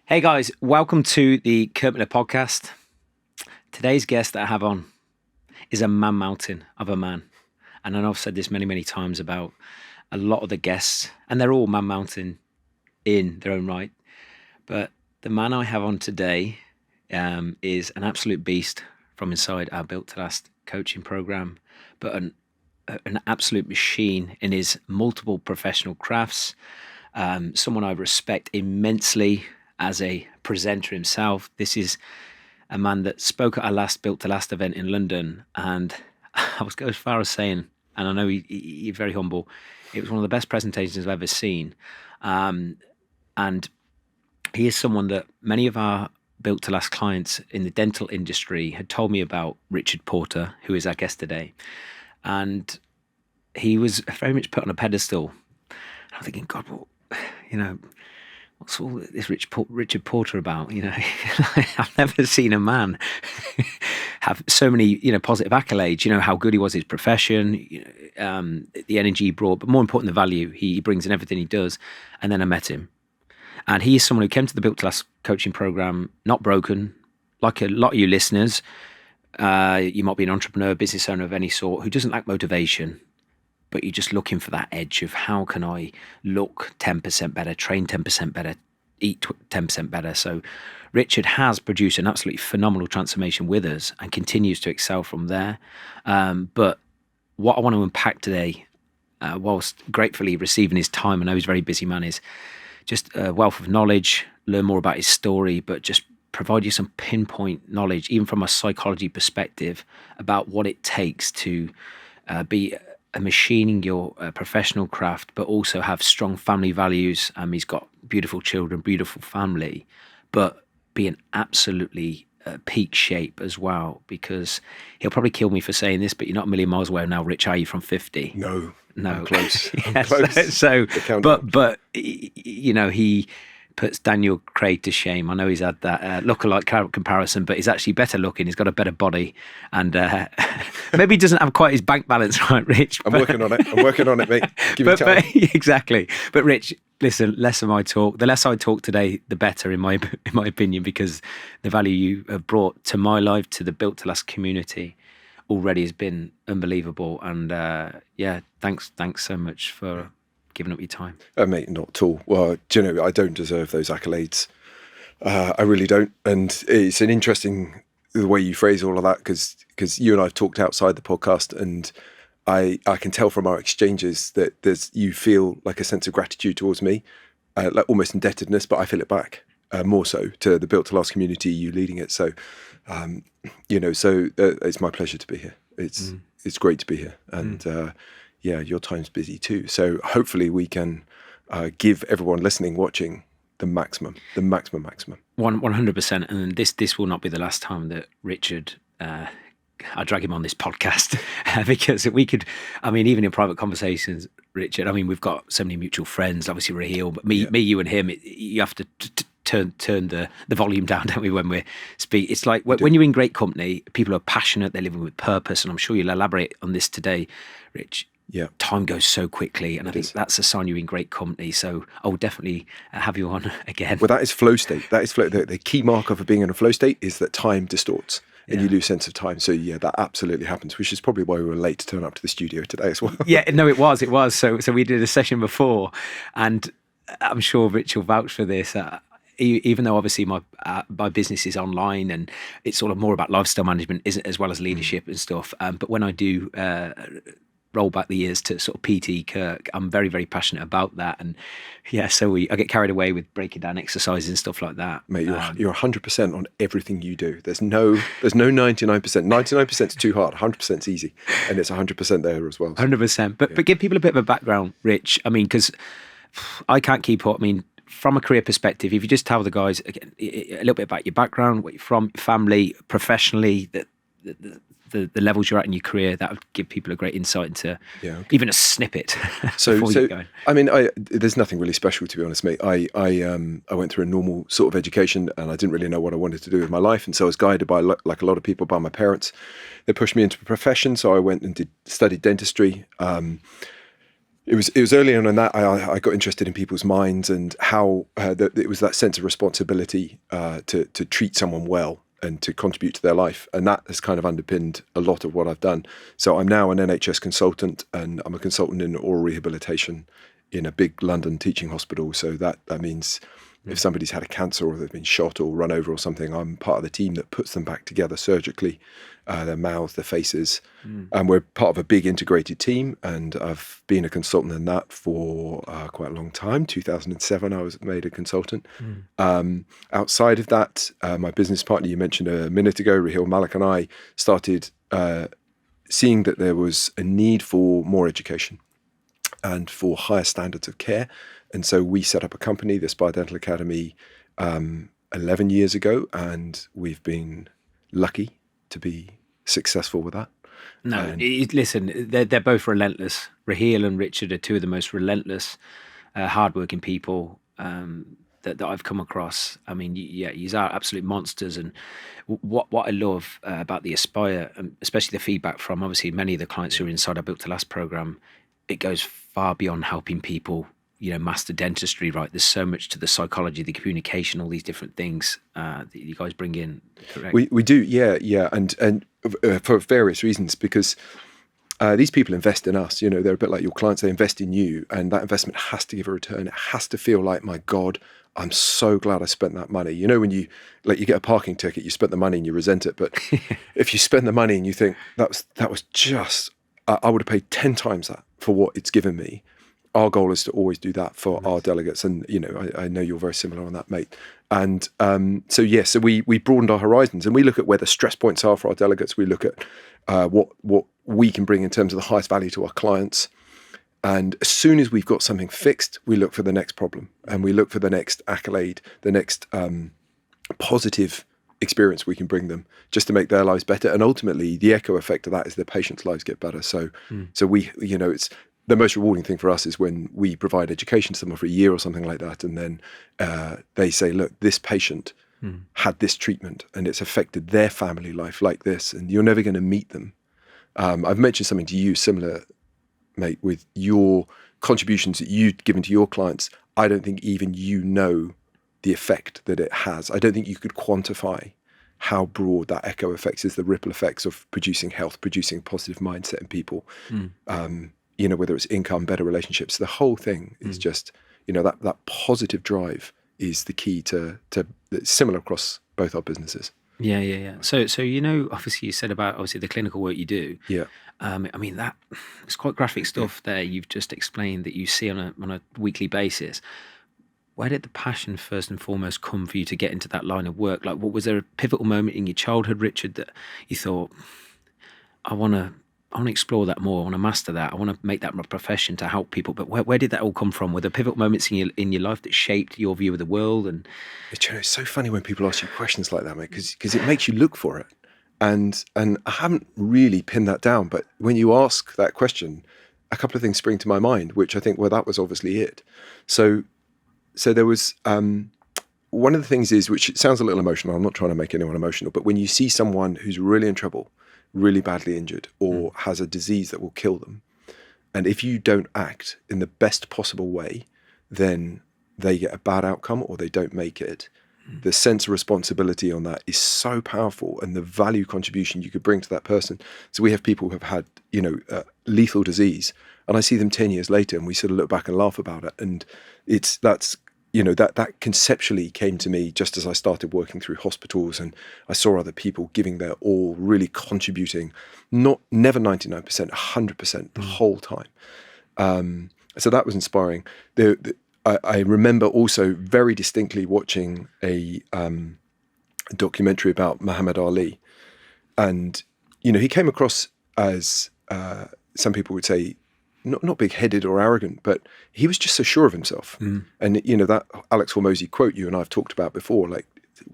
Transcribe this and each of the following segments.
Hey guys, welcome to the Kirk Miller Podcast. Today's guest that I have on is a man mountain of a man. And I know I've said this many, many times about a lot of the guests, and they're all man mountain in their own right. But the man I have on today is an absolute beast from inside our Built to Last coaching program, but an absolute machine in his multiple professional crafts, someone I respect immensely as a presenter himself. This is a man that spoke at our last Built to Last event in London, and I was go as far as saying, and I know he's very humble, it was one of the best presentations I've ever seen. And he is someone that many of our Built to Last clients in the dental industry had told me about, Richard Porter, who is our guest today. And he was very much put on a pedestal. I'm thinking, God, well, what's all this Richard Porter about? I've never seen a man have so many, positive accolades. How good he was at his profession, the energy he brought, but more important, the value he brings in everything he does. And then I met him, and he is someone who came to the Built to Last coaching program not broken, like a lot of you listeners. You might be an entrepreneur, business owner of any sort, who doesn't lack motivation, but you're just looking for that edge of how can I look 10% better, train 10% better, eat 10% better. So Richard has produced an absolutely phenomenal transformation with us and continues to excel from there. But what I want to unpack today, whilst gratefully receiving his time, I know he's a very busy man, is just a wealth of knowledge, learn more about his story, but just provide you some pinpoint knowledge, even from a psychology perspective, about what it takes to be a machining your professional craft, but also have strong family values. He's got beautiful children, beautiful family, but be in absolutely peak shape as well, because he'll probably kill me for saying this, but you're not a million miles away now, Rich, are you, from 50? No. I'm close. Yes. I'm close. But he puts Daniel Craig to shame. I know he's had that look-alike comparison, but he's actually better looking. He's got a better body, and maybe he doesn't have quite his bank balance right, Rich. I'm working on it, mate. Give me time. Exactly. But Rich, listen, less of my talk. The less I talk today, the better, in my opinion, because the value you have brought to my life, to the Built to Last community, already has been unbelievable. And thanks so much for giving up your time. Mate, not at all. Well, I don't deserve those accolades. I really don't. And it's an interesting the way you phrase all of that, because you and I have talked outside the podcast, and I can tell from our exchanges that you feel like a sense of gratitude towards me, like almost indebtedness, but I feel it back more so to the Built to Last community, you leading it. So, it's my pleasure to be here. It's great to be here. And your time's busy too. So hopefully we can give everyone listening, watching, the maximum. 100%. And this will not be the last time that Richard, I drag him on this podcast, because we could, even in private conversations, Richard, we've got so many mutual friends, obviously Raheel, but me, you and him, you have to turn the volume down, don't we, when we speak? It's like when you're in great company, people are passionate, they're living with purpose, and I'm sure you'll elaborate on this today, Rich. Yeah, time goes so quickly, and I think that's a sign you're in great company. So I will definitely have you on again. Well, that is flow state. That is flow. The key marker for being in a flow state is that time distorts and you lose sense of time. So that absolutely happens, which is probably why we were late to turn up to the studio today as well. Yeah, no, it was. So we did a session before, and I'm sure Rich will vouch for this. Even though obviously my business is online and it's sort of more about lifestyle management, as well as leadership and stuff. But when I do roll back the years to sort of PT Kirk, I'm very, very passionate about that. And so I get carried away with breaking down exercises and stuff like that. Mate, you're 100% on everything you do. There's no 99%. 99% is too hard. 100% is easy, and it's 100% there as well. 100%. But give people a bit of a background, Rich. Because I can't keep up. From a career perspective, if you just tell the guys again a little bit about your background, where you're from, family, professionally, the levels you're at in your career, that would give people a great insight into even a snippet. So there's nothing really special, to be honest, mate. I went through a normal sort of education, and I didn't really know what I wanted to do with my life, and so I was guided by, like a lot of people, by my parents. They pushed me into a profession, so I went and studied dentistry. It was early on in that I got interested in people's minds and how it was that sense of responsibility to treat someone well and to contribute to their life. And that has kind of underpinned a lot of what I've done. So I'm now an NHS consultant, and I'm a consultant in oral rehabilitation in a big London teaching hospital. So that means if somebody's had a cancer or they've been shot or run over or something, I'm part of the team that puts them back together surgically, their mouths, their faces. And we're part of a big integrated team. And I've been a consultant in that for quite a long time. 2007, I was made a consultant. Outside of that, my business partner you mentioned a minute ago, Rahil Malik, and I started seeing that there was a need for more education and for higher standards of care. And so we set up a company, the Spire Dental Academy, 11 years ago, and we've been lucky to be successful with that. No, listen, they're both relentless. Raheel and Richard are two of the most relentless, hardworking people that I've come across. I mean, these are absolute monsters. And what I love about the Aspire, especially the feedback from obviously many of the clients who are inside our Built to Last program, it goes far beyond helping people, master dentistry, right? There's so much to the psychology, the communication, all these different things that you guys bring in. Correct? We do, yeah. And for various reasons, because these people invest in us. They're a bit like your clients. They invest in you, and that investment has to give a return. It has to feel like, my God, I'm so glad I spent that money. When you get a parking ticket, you spent the money and you resent it. But if you spend the money and you think that was just, I would have paid 10 times that for what it's given me. Our goal is to always do that for our delegates. And, I know you're very similar on that, mate. And so we broadened our horizons, and we look at where the stress points are for our delegates. We look at what we can bring in terms of the highest value to our clients. And as soon as we've got something fixed, we look for the next problem, and we look for the next accolade, the next positive experience we can bring them, just to make their lives better. And ultimately, the echo effect of that is their patients' lives get better. So we, it's the most rewarding thing for us is when we provide education to someone for a year or something like that, and then they say, look, this patient had this treatment and it's affected their family life like this, and you're never going to meet them. I've mentioned something to you similar, mate, with your contributions that you've given to your clients. I don't think even you know the effect that it has. I don't think you could quantify how broad that echo effect is, the ripple effects of producing health, producing a positive mindset in people. Whether it's income, better relationships, the whole thing is just, that positive drive is the key to similar across both our businesses. Yeah. So obviously you said about obviously the clinical work you do. Yeah. I mean, that it's quite graphic stuff there. You've just explained that you see on a weekly basis. Where did the passion first and foremost come for you to get into that line of work? Like, what was there a pivotal moment in your childhood, Richard, that you thought, I want to explore that more. I want to master that. I want to make that my profession to help people. But where did that all come from? Were there pivotal moments in your life that shaped your view of the world? And it's so funny when people ask you questions like that, mate, because it makes you look for it. And I haven't really pinned that down. But when you ask that question, a couple of things spring to my mind, which I think, well, that was obviously it. So there was one of the things is, which sounds a little emotional. I'm not trying to make anyone emotional, but when you see someone who's really in trouble, really badly injured, or has a disease that will kill them, and if you don't act in the best possible way, then they get a bad outcome or they don't make it. The sense of responsibility on that is so powerful, and the value contribution you could bring to that person. So we have people who have had, lethal disease, and I see them 10 years later and we sort of look back and laugh about it. And that conceptually came to me just as I started working through hospitals, and I saw other people giving their all, really contributing, never 99%, 100% the whole time. So that was inspiring. I remember also very distinctly watching a documentary about Muhammad Ali, and he came across as some people would say, not big-headed or arrogant, but he was just so sure of himself. And that Alex Hormozy quote you and I've talked about before, like,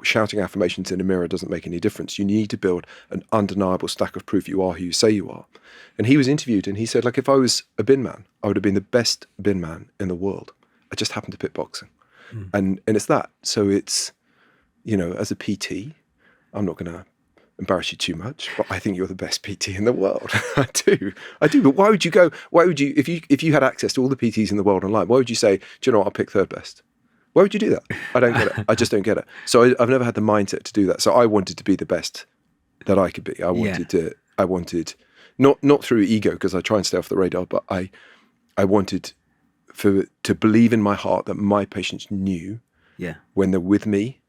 shouting affirmations in a mirror doesn't make any difference. You need to build an undeniable stack of proof you are who you say you are. And he was interviewed and he said, like, if I was a bin man, I would have been the best bin man in the world. I just happened to pick boxing. And it's that. So it's, as a PT, I'm not going to embarrass you too much, but I think you're the best PT in the world. I do. But why would you, if you had access to all the PTs in the world online, why would you say, do you know what, I'll pick third best? Why would you do that? I don't get it. I just don't get it. So I've never had the mindset to do that. So I wanted to be the best that I could be. I wanted not through ego, because I try and stay off the radar, but I wanted to believe in my heart that my patients knew when they're with me,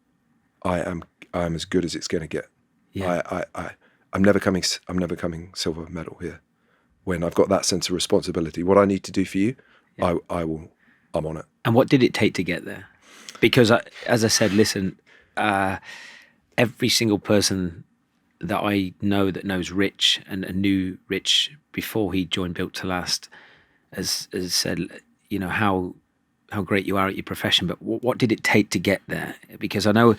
I am as good as it's going to get. Yeah. I'm never coming silver medal here. When I've got that sense of responsibility, what I need to do for you, I'm on it. And what did it take to get there? Because as I said, listen, every single person that I know that knows Rich and knew Rich before he joined Built to Last has said, you know, how great you are at your profession, but what did it take to get there? Because I know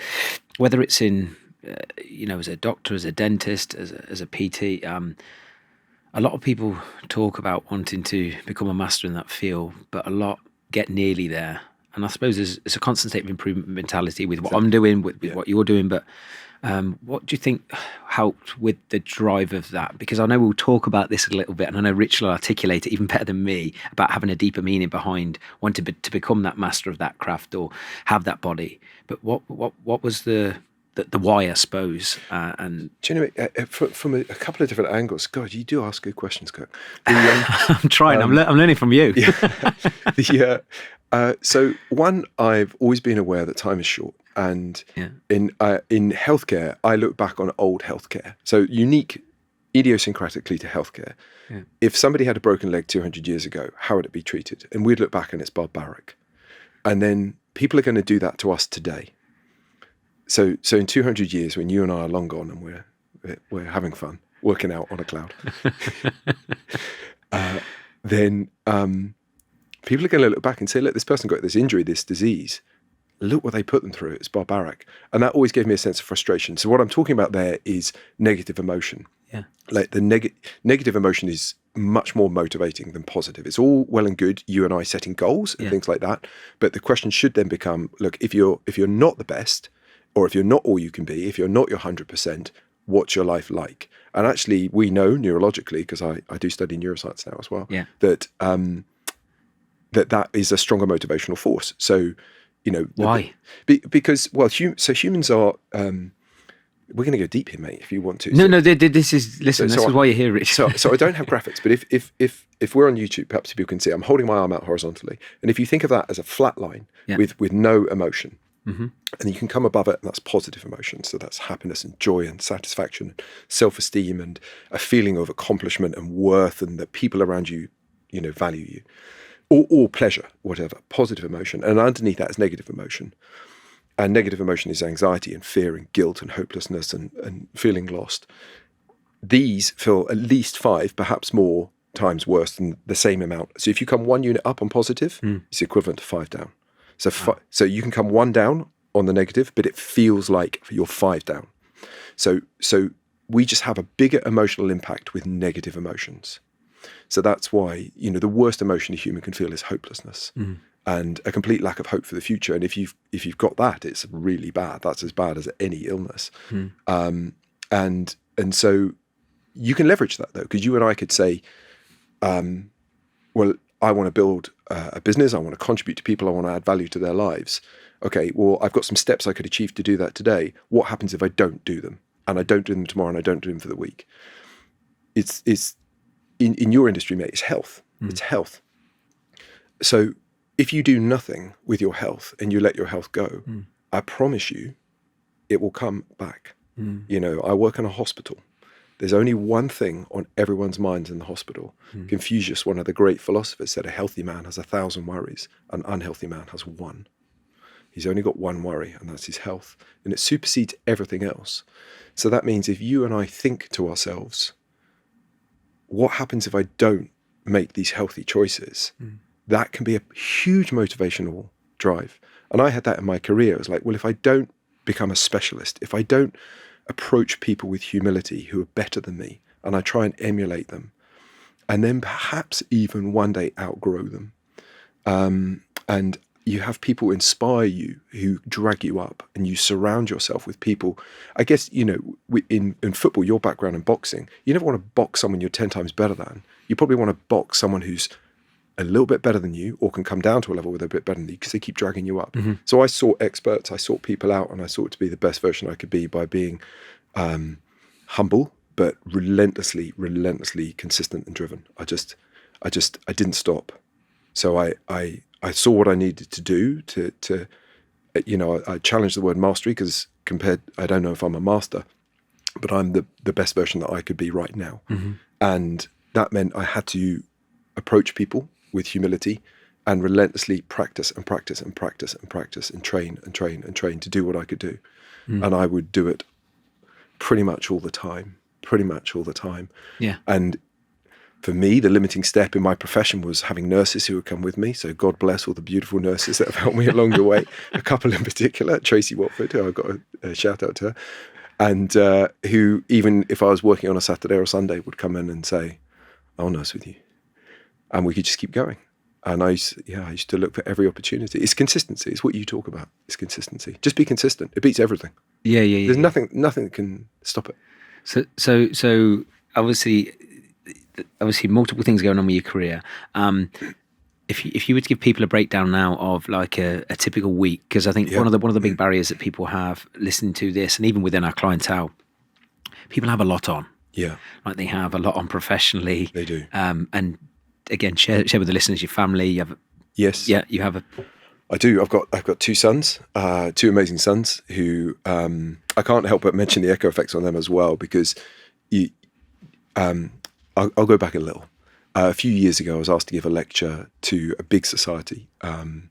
whether it's in, as a doctor, as a dentist, as a PT, a lot of people talk about wanting to become a master in that field, but a lot get nearly there. And I suppose it's a constant state of improvement mentality with what I'm doing, with what you're doing. But what do you think helped with the drive of that? Because I know we'll talk about this a little bit, and I know Rich will articulate it even better than me about having a deeper meaning behind wanting to become that master of that craft or have that body. But what was the why, I suppose? And do you know, from a couple of different angles. God, you do ask good questions, Kirk. I'm trying. I'm learning from you. So one, I've always been aware that time is short, and in healthcare, I look back on old healthcare. So unique, idiosyncratically to healthcare. Yeah. If somebody had a broken leg 200 years ago, how would it be treated? And we'd look back and it's barbaric. And then people are going to do that to us today. So in 200 years, when you and I are long gone and we're having fun, working out on a cloud, then people are going to look back and say, look, this person got this injury, this disease. Look what they put them through. It's barbaric. And that always gave me a sense of frustration. So what I'm talking about there is negative emotion. Yeah. Like the negative emotion is much more motivating than positive. It's all well and good, you and I setting goals and things like that. But the question should then become, look, if you're not the best, or if you're not all you can be, if you're not your 100%, what's your life like? And actually, we know neurologically, because I do study neuroscience now as well, that that is a stronger motivational force. So, why? Because humans are. We're going to go deep here, mate. If you want to. No. This is why you're here, Rich. So I don't have graphics, but if we're on YouTube, perhaps people can see. I'm holding my arm out horizontally, and if you think of that as a flat line with no emotion. Mm-hmm. And you can come above it, and that's positive emotion. So that's happiness and joy and satisfaction, and self-esteem, and a feeling of accomplishment and worth, and that people around you, value you, or pleasure, whatever, positive emotion. And underneath that is negative emotion. And negative emotion is anxiety and fear and guilt and hopelessness and feeling lost. These feel at least 5, perhaps more times worse than the same amount. So if you come 1 unit up on positive, it's equivalent to 5 down. So you can come 1 down on the negative, but it feels like you're 5 down. So we just have a bigger emotional impact with negative emotions. So that's why, the worst emotion a human can feel is hopelessness and a complete lack of hope for the future. And if you've got that, it's really bad. That's as bad as any illness. And so you can leverage that though, because you and I could say, well, I want to build a business. I want to contribute to people. I want to add value to their lives. Okay, well, I've got some steps I could achieve to do that today. What happens if I don't do them? And I don't do them tomorrow, and I don't do them for the week? It's in your industry, mate, it's health. It's health. So if you do nothing with your health and you let your health go, I promise you, it will come back. I work in a hospital. There's only one thing on everyone's minds in the hospital. Confucius, one of the great philosophers, said a healthy man has 1,000 worries. An unhealthy man has 1. He's only got 1 worry, and that's his health. And it supersedes everything else. So that means if you and I think to ourselves, what happens if I don't make these healthy choices? That can be a huge motivational drive. And I had that in my career. It was like, well, if I don't become a specialist, if I don't approach people with humility who are better than me, and I try and emulate them, and then perhaps even one day outgrow them, and you have people inspire you who drag you up, and you surround yourself with people. I guess, in football, your background in boxing, you never want to box someone you're 10 times better than. You probably want to box someone who's a little bit better than you, or can come down to a level where they're a bit better than you, because they keep dragging you up. Mm-hmm. So I sought experts, I sought people out, and I sought to be the best version I could be by being humble, but relentlessly consistent and driven. I didn't stop. So I saw what I needed to do to I challenged the word mastery, because I don't know if I'm a master, but I'm the best version that I could be right now. Mm-hmm. And that meant I had to approach people with humility and relentlessly practice and train to do what I could do. Mm. And I would do it pretty much all the time. Yeah. And for me, the limiting step in my profession was having nurses who would come with me. So God bless all the beautiful nurses that have helped me along the way. A couple in particular, Tracy Watford, who I got a shout out to her, and who, even if I was working on a Saturday or a Sunday, would come in and say, "I'll nurse with you." And we could just keep going. And I used to look for every opportunity. It's consistency. It's what you talk about. It's consistency. Just be consistent. It beats everything. Yeah. There's nothing that can stop it. So obviously multiple things going on with your career. If you were to give people a breakdown now of like a typical week, because I think one of the big barriers that people have listening to this, and even within our clientele, people have a lot on. Yeah. Like they have a lot on professionally. They do. And again, share with the listeners, your family. You have. Yes. Yeah, you have a. I do. I've got two sons, two amazing sons who I can't help but mention the echo effects on them as well, because I'll go back a little. A few years ago, I was asked to give a lecture to a big society, and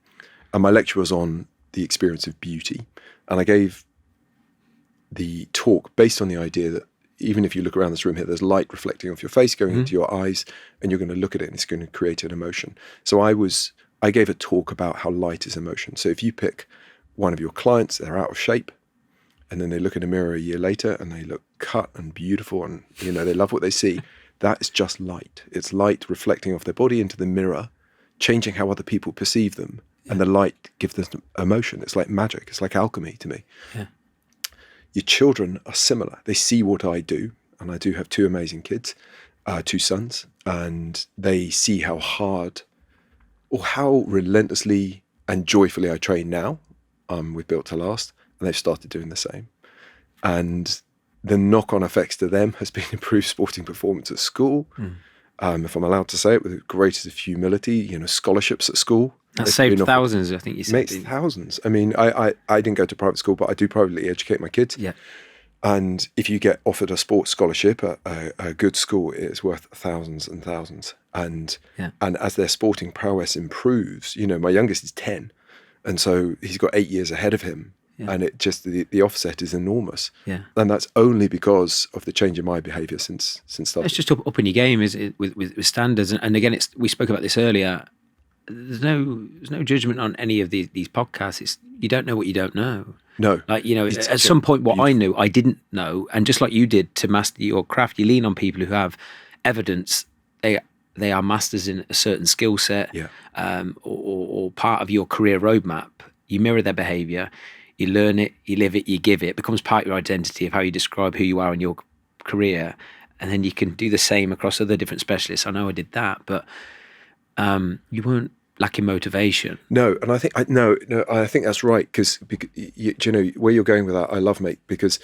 my lecture was on the experience of beauty, and I gave the talk based on the idea that even if you look around this room here, there's light reflecting off your face, going into your eyes, and you're going to look at it and it's going to create an emotion. So I gave a talk about how light is emotion. So if you pick one of your clients, they're out of shape, and then they look in a mirror a year later and they look cut and beautiful, and they love what they see, that is just light. It's light reflecting off their body into the mirror, changing how other people perceive them. Yeah. And the light gives them emotion. It's like magic. It's like alchemy to me. Yeah. Your children are similar. They see what I do, and I do have two amazing kids, two sons, and they see how hard or how relentlessly and joyfully I train now with Built to Last, and they've started doing the same. And the knock-on effects to them has been improved sporting performance at school. If I'm allowed to say it with the greatest of humility, scholarships at school. That saved thousands, I think you said. Makes thousands. I mean, I didn't go to private school, but I do privately educate my kids. Yeah. And if you get offered a sports scholarship at a good school, it's worth thousands and thousands. And as their sporting prowess improves, my youngest is 10. And so he's got 8 years ahead of him. Yeah. And it just, the offset is enormous. Yeah. And that's only because of the change in my behaviour since starting. It's just up in your game, is it, with standards. And again, we spoke about this earlier. There's no judgment on any of these podcasts. It's, you don't know what you don't know. No. Like, at some point what I knew, I didn't know. And just like you did to master your craft, you lean on people who have evidence. They are masters in a certain skill set, or part of your career roadmap. You mirror their behaviour. You learn it, you live it, you give it. It becomes part of your identity of how you describe who you are in your career. And then you can do the same across other different specialists. I know I did that, but you weren't lacking motivation. No, and I think I think that's right, because where you're going with that, I love, mate, because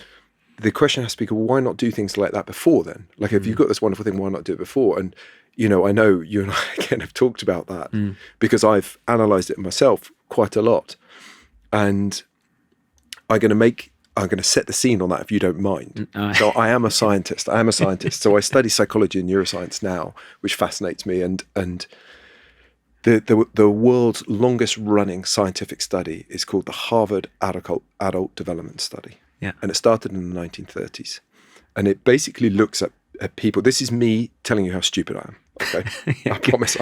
the question has to be, well, why not do things like that before then? Like, if you've got this wonderful thing, why not do it before? And I know you and I again have talked about that because I've analysed it myself quite a lot, and I'm going to set the scene on that, if you don't mind. So I am a scientist. So I study psychology and neuroscience now, which fascinates me. And the world's longest running scientific study is called the Harvard Adult Development Study. Yeah. And it started in the 1930s. And it basically looks at people. This is me telling you how stupid I am. Okay, I promise.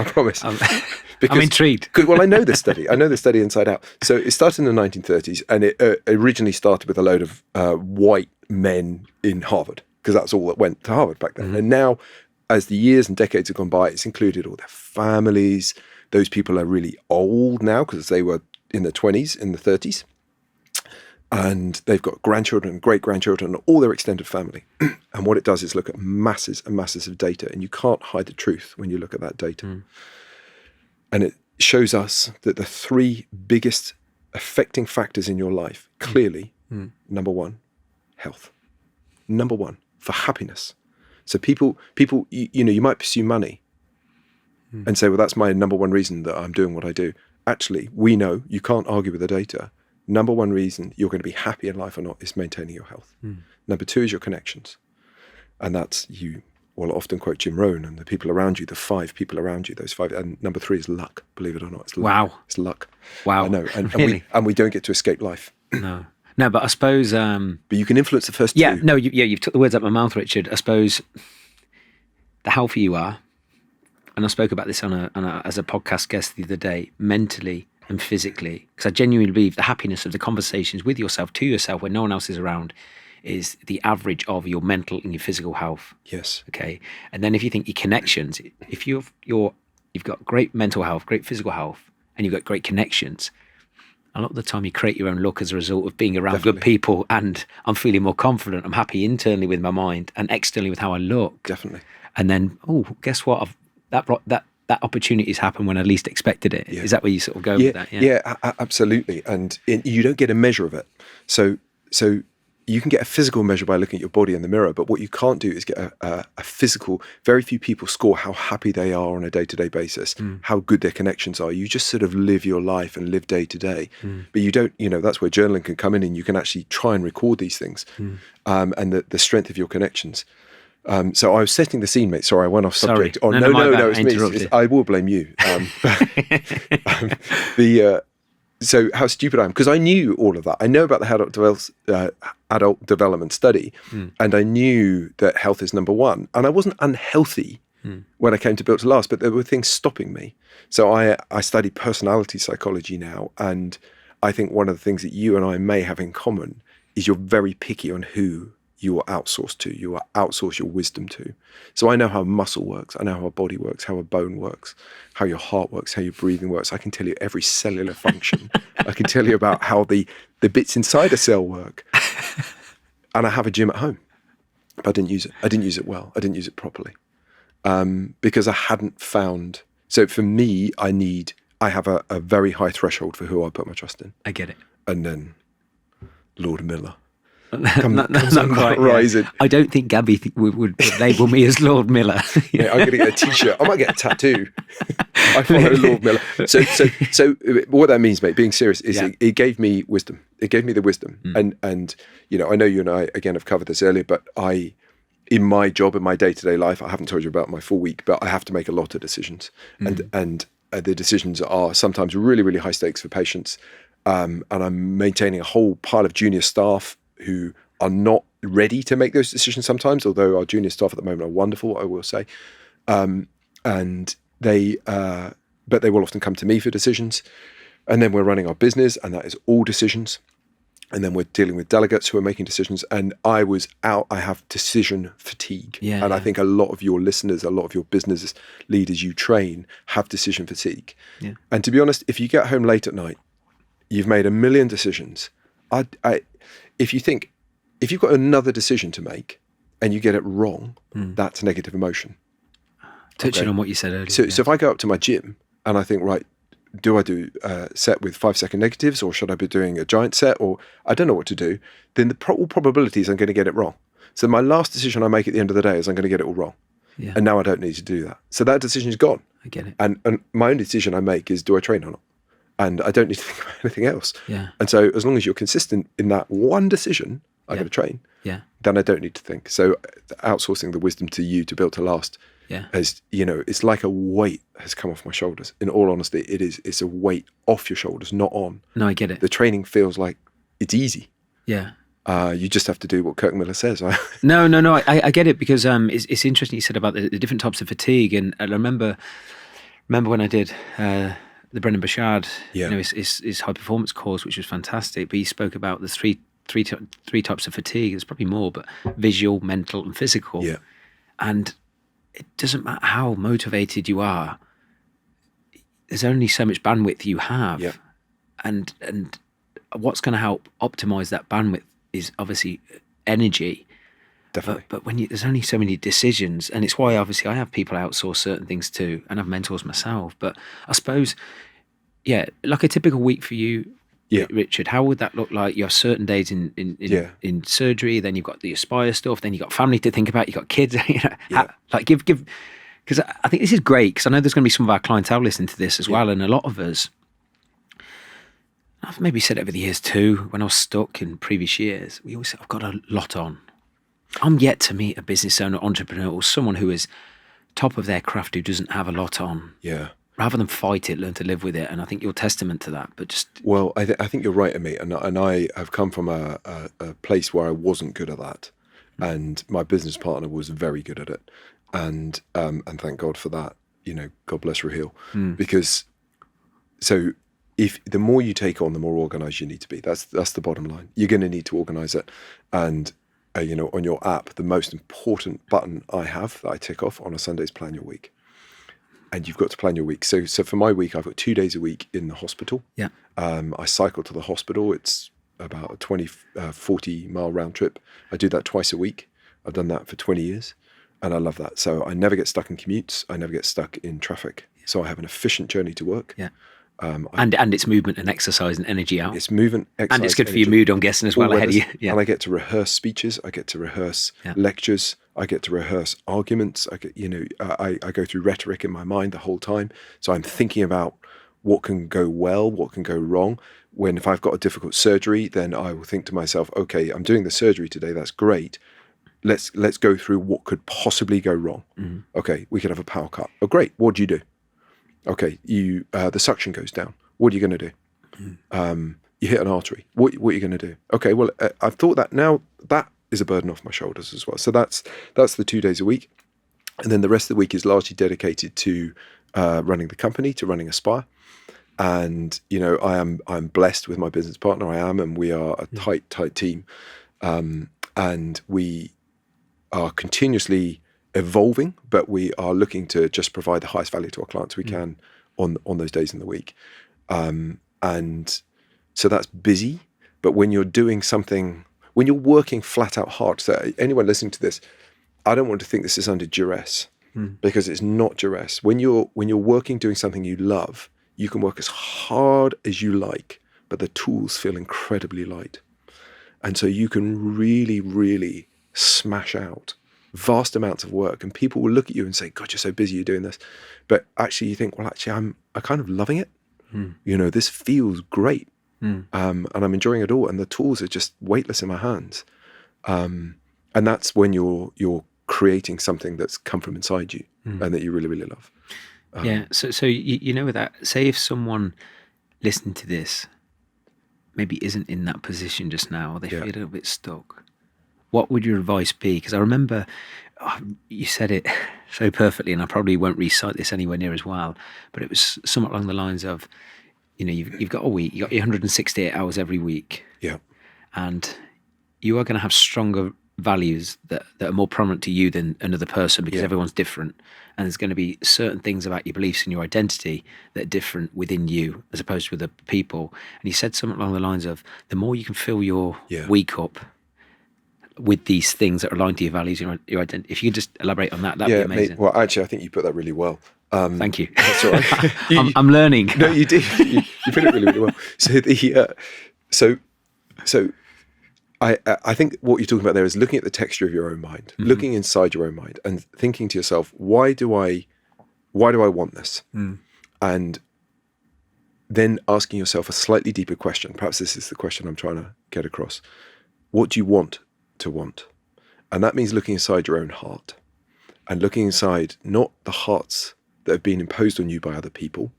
Because, I'm intrigued. Well, I know this study. I know the study inside out. So it started in the 1930s, and it originally started with a load of white men in Harvard, because that's all that went to Harvard back then. Mm-hmm. And now, as the years and decades have gone by, it's included all their families. Those people are really old now because they were in their 20s, in the 30s, and they've got grandchildren and great-grandchildren and all their extended family. And what it does is look at masses and masses of data, and you can't hide the truth when you look at that data. And it shows us that the 3 biggest affecting factors in your life, clearly, number 1, health. Number 1, for happiness. So people, you might pursue money and say, well, that's my number 1 reason that I'm doing what I do. Actually, we know, you can't argue with the data. Number 1 reason you're going to be happy in life or not is maintaining your health. Number 2 is your connections. And that's, you will often quote Jim Rohn and the people around you, the 5 people around you, those 5. And number 3 is luck, believe it or not. It's luck. Wow. It's luck. Wow. I know. And, really? we don't get to escape life. No, but I suppose... but you can influence the first 2. Yeah, no, you've took the words out of my mouth, Richard. I suppose the healthier you are, and I spoke about this as a podcast guest the other day, mentally and physically, because I genuinely believe the happiness of the conversations with yourself, to yourself, when no one else is around, is the average of your mental and your physical health. Yes. Okay. And then if you think your connections, if you've got great mental health, great physical health, and you've got great connections, a lot of the time you create your own luck as a result of being around good people, and I'm feeling more confident. I'm happy internally with my mind and externally with how I look. Definitely. And then, guess what? That opportunity's happened when I least expected it. Yeah. Is that where you sort of go with that? Yeah, absolutely. And you don't get a measure of it. So you can get a physical measure by looking at your body in the mirror, but what you can't do is get a physical. Very few people score how happy they are on a day-to-day basis, how good their connections are. You just sort of live your life and live day to day. But you don't, that's where journaling can come in, and you can actually try and record these things and the strength of your connections. So I was setting the scene, mate. Sorry, I went off subject. Sorry. No, it's me. I will blame you. So how stupid I am, because I knew all of that. I know about the adult development study, and I knew that health is number 1. And I wasn't unhealthy when I came to Built to Last, but there were things stopping me. So I study personality psychology now, and I think one of the things that you and I may have in common is you're very picky on who you are outsourced to. You are outsource your wisdom to. So I know how muscle works. I know how a body works, how a bone works, how your heart works, how your breathing works. I can tell you every cellular function. I can tell you about how the bits inside a cell work. And I have a gym at home, but I didn't use it. I didn't use it well. I didn't use it properly because I hadn't found. So for me, I have a very high threshold for who I put my trust in. I get it. And then Lord Miller. Not quite. Rising. Yeah. I don't think Gabby would label me as Lord Miller. Yeah, I'm going to get a T-shirt. I might get a tattoo. I follow Lord Miller. So what that means, mate, being serious, is it gave me wisdom. It gave me the wisdom. And I know you and I, again, have covered this earlier, but in my job, in my day-to-day life, I haven't told you about my full week, but I have to make a lot of decisions. And the decisions are sometimes really, really high stakes for patients. And I'm maintaining a whole pile of junior staff who are not ready to make those decisions sometimes, although our junior staff at the moment are wonderful, I will say. And but they will often come to me for decisions. And then we're running our business, and that is all decisions. And then we're dealing with delegates who are making decisions. And I have decision fatigue. And I think a lot of your listeners, a lot of your business leaders you train have decision fatigue. Yeah. And to be honest, if you get home late at night, you've made a million decisions. If you've got another decision to make and you get it wrong, that's negative emotion. Touching on what you said earlier. So if I go up to my gym and I think, right, do I do a set with 5-second negatives, or should I be doing a giant set, or I don't know what to do, then all probabilities I'm going to get it wrong. So my last decision I make at the end of the day is I'm going to get it all wrong. Yeah. And now I don't need to do that. So that decision is gone. I get it. And my only decision I make is, do I train or not? And I don't need to think about anything else. Yeah. And so as long as you're consistent in that one decision, I'm going to train, then I don't need to think. So outsourcing the wisdom to you to Built to Last, as it's like a weight has come off my shoulders. In all honesty, it's a weight off your shoulders, not on. No, I get it. The training feels like it's easy. Yeah. You just have to do what Kirk Miller says. No. I get it, because it's interesting you said about the different types of fatigue. And I remember when I did the Brendan Bashard, his high performance course, which was fantastic. But he spoke about the three types of fatigue. There's probably more, but visual, mental, and physical. Yeah. And it doesn't matter how motivated you are. There's only so much bandwidth you have. Yeah. and what's going to help optimize that bandwidth is obviously energy. Definitely. But when there's only so many decisions, and it's why obviously I have people outsource certain things too, and have mentors myself. But I suppose, yeah, like a typical week for you, Richard, how would that look like? You have certain days in surgery, then you've got the Aspire stuff, then you've got family to think about, you've got kids. Give because I think this is great, because I know there's going to be some of our clientele listening to this as well, and a lot of us, I've maybe said it over the years too, when I was stuck in previous years, we always said, I've got a lot on. I'm yet to meet a business owner, entrepreneur, or someone who is top of their craft who doesn't have a lot on. Yeah. Rather than fight it, learn to live with it. And I think you're testament to that. But just... Well, I think you're right, mate. And I have come from a place where I wasn't good at that. And my business partner was very good at it. And thank God for that. God bless Raheel. Because so if the more you take on, the more organized you need to be. That's the bottom line. You're going to need to organize it. And on your app, the most important button I have that I tick off on a Sunday is plan your week. And you've got to plan your week. So for my week, I've got 2 days a week in the hospital. Yeah. I cycle to the hospital. It's about a 40 mile round trip. I do that twice a week. I've done that for 20 years. And I love that. So I never get stuck in commutes. I never get stuck in traffic. So I have an efficient journey to work. Yeah. And it's movement and exercise and energy out. It's movement, exercise, and it's good for your mood, I'm guessing, as well, ahead of you. Yeah. And I get to rehearse speeches. I get to rehearse lectures. I get to rehearse arguments. I go through rhetoric in my mind the whole time. So I'm thinking about what can go well, what can go wrong. If I've got a difficult surgery, then I will think to myself, okay, I'm doing the surgery today. That's great. Let's go through what could possibly go wrong. Mm-hmm. Okay, we could have a power cut. Oh, great. What do you do? Okay, the suction goes down. What are you going to do? You hit an artery. What are you going to do? Okay, well, I've thought that now. That is a burden off my shoulders as well. So that's the 2 days a week, and then the rest of the week is largely dedicated to running the company, to running Aspire. And I'm blessed with my business partner. And we are a tight team, and we are continuously evolving, but we are looking to just provide the highest value to our clients we can on those days in the week. And so that's busy, but when you're doing something, when you're working flat out hard, so anyone listening to this, I don't want to think this is under duress, because it's not duress. When you're working, doing something you love, you can work as hard as you like, but the tools feel incredibly light. And so you can really, really smash out vast amounts of work, and people will look at you and say, God, you're so busy, you're doing this. But actually you think, well, actually I'm kind of loving it. This feels great. And I'm enjoying it all. And the tools are just weightless in my hands. And that's when you're creating something that's come from inside you and that you really, really love. So with that, say if someone listening to this maybe isn't in that position just now, or they feel a little bit stuck, what would your advice be? Because I remember you said it so perfectly, and I probably won't recite this anywhere near as well, but it was somewhat along the lines of, you've got a week, you've got your 168 hours every week. Yeah. And you are going to have stronger values that are more prominent to you than another person, because everyone's different. And there's going to be certain things about your beliefs and your identity that are different within you as opposed to other people. And you said something along the lines of, the more you can fill your week up with these things that are aligned to your values and your identity. If you could just elaborate on that'd be amazing. Well, actually, I think you put that really well. Thank you. That's all right. I'm learning. No, you did. You put it really, really well. So I think what you're talking about there is looking at the texture of your own mind, looking inside your own mind, and thinking to yourself, why do I want this? And then asking yourself a slightly deeper question. Perhaps this is the question I'm trying to get across. What do you want to want? And that means looking inside your own heart, and looking inside not the hearts that have been imposed on you by other people.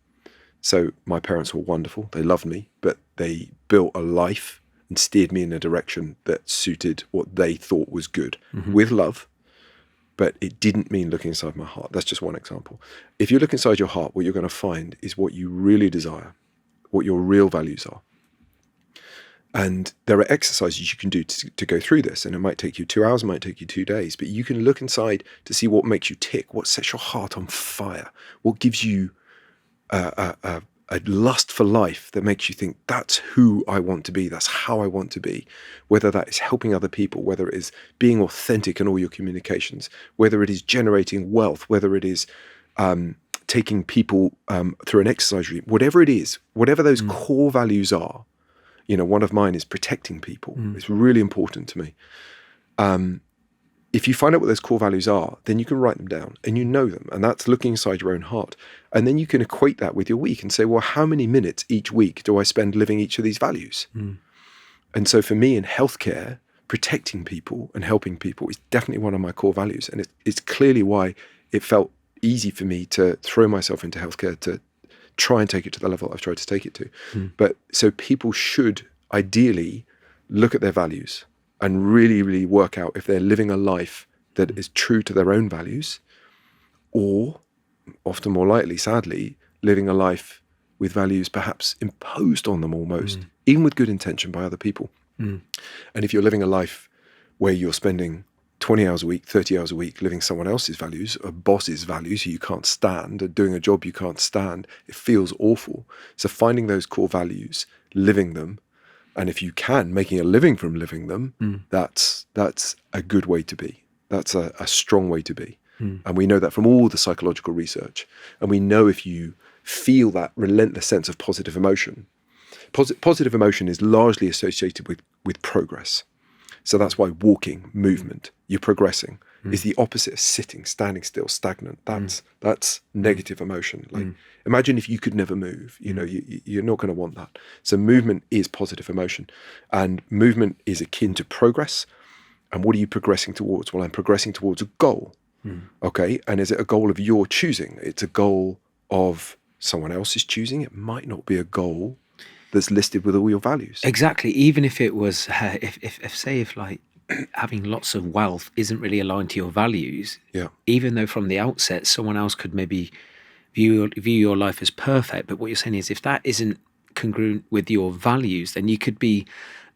So my parents were wonderful. They loved me, but they built a life and steered me in a direction that suited what they thought was good, with love. But it didn't mean looking inside my heart. That's just one example. If you look inside your heart, what you're going to find is what you really desire, what your real values are. And there are exercises you can do to go through this. And it might take you 2 hours, it might take you 2 days, but you can look inside to see what makes you tick, what sets your heart on fire, what gives you a a lust for life that makes you think that's who I want to be, that's how I want to be, whether that is helping other people, whether it is being authentic in all your communications, whether it is generating wealth, whether it is taking people through an exercise regime, whatever it is, whatever those core values are. One of mine is protecting people. It's really important to me. If you find out what those core values are, then you can write them down and you know them. And that's looking inside your own heart. And then you can equate that with your week and say, well, how many minutes each week do I spend living each of these values? And so for me in healthcare, protecting people and helping people is definitely one of my core values. And it's clearly why it felt easy for me to throw myself into healthcare, to try and take it to the level I've tried to take it to. But so people should ideally look at their values and really, really work out if they're living a life that is true to their own values, or often more likely, sadly, living a life with values perhaps imposed on them almost, even with good intention by other people. And if you're living a life where you're spending 20 hours a week, 30 hours a week living someone else's values, a boss's values who you can't stand, or doing a job you can't stand, it feels awful. So finding those core values, living them, and if you can, making a living from living them, that's a good way to be. That's a strong way to be. And we know that from all the psychological research. And we know if you feel that relentless sense of positive emotion, positive emotion is largely associated with progress. So that's why walking, movement, you're progressing, is the opposite of sitting, standing still, stagnant. That's negative emotion. Like imagine if you could never move, you're not going to want that. So movement is positive emotion, and movement is akin to progress. And what are you progressing towards? Well, I'm progressing towards a goal. Okay. And is it a goal of your choosing? It's a goal of someone else's choosing. It might not be a goal that's listed with all your values. Exactly. Even if it was, if like having lots of wealth isn't really aligned to your values, even though from the outset someone else could maybe view your life as perfect, but what you're saying is if that isn't congruent with your values, then you could be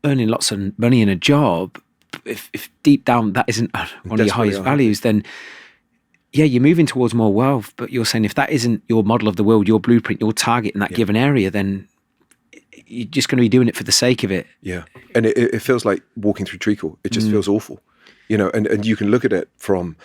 earning lots of money in a job. If deep down that isn't one of your highest values, then you're moving towards more wealth. But you're saying if that isn't your model of the world, your blueprint, your target in that given area, then you're just going to be doing it for the sake of it. Yeah. And it feels like walking through treacle. It just feels awful, and you can look at it from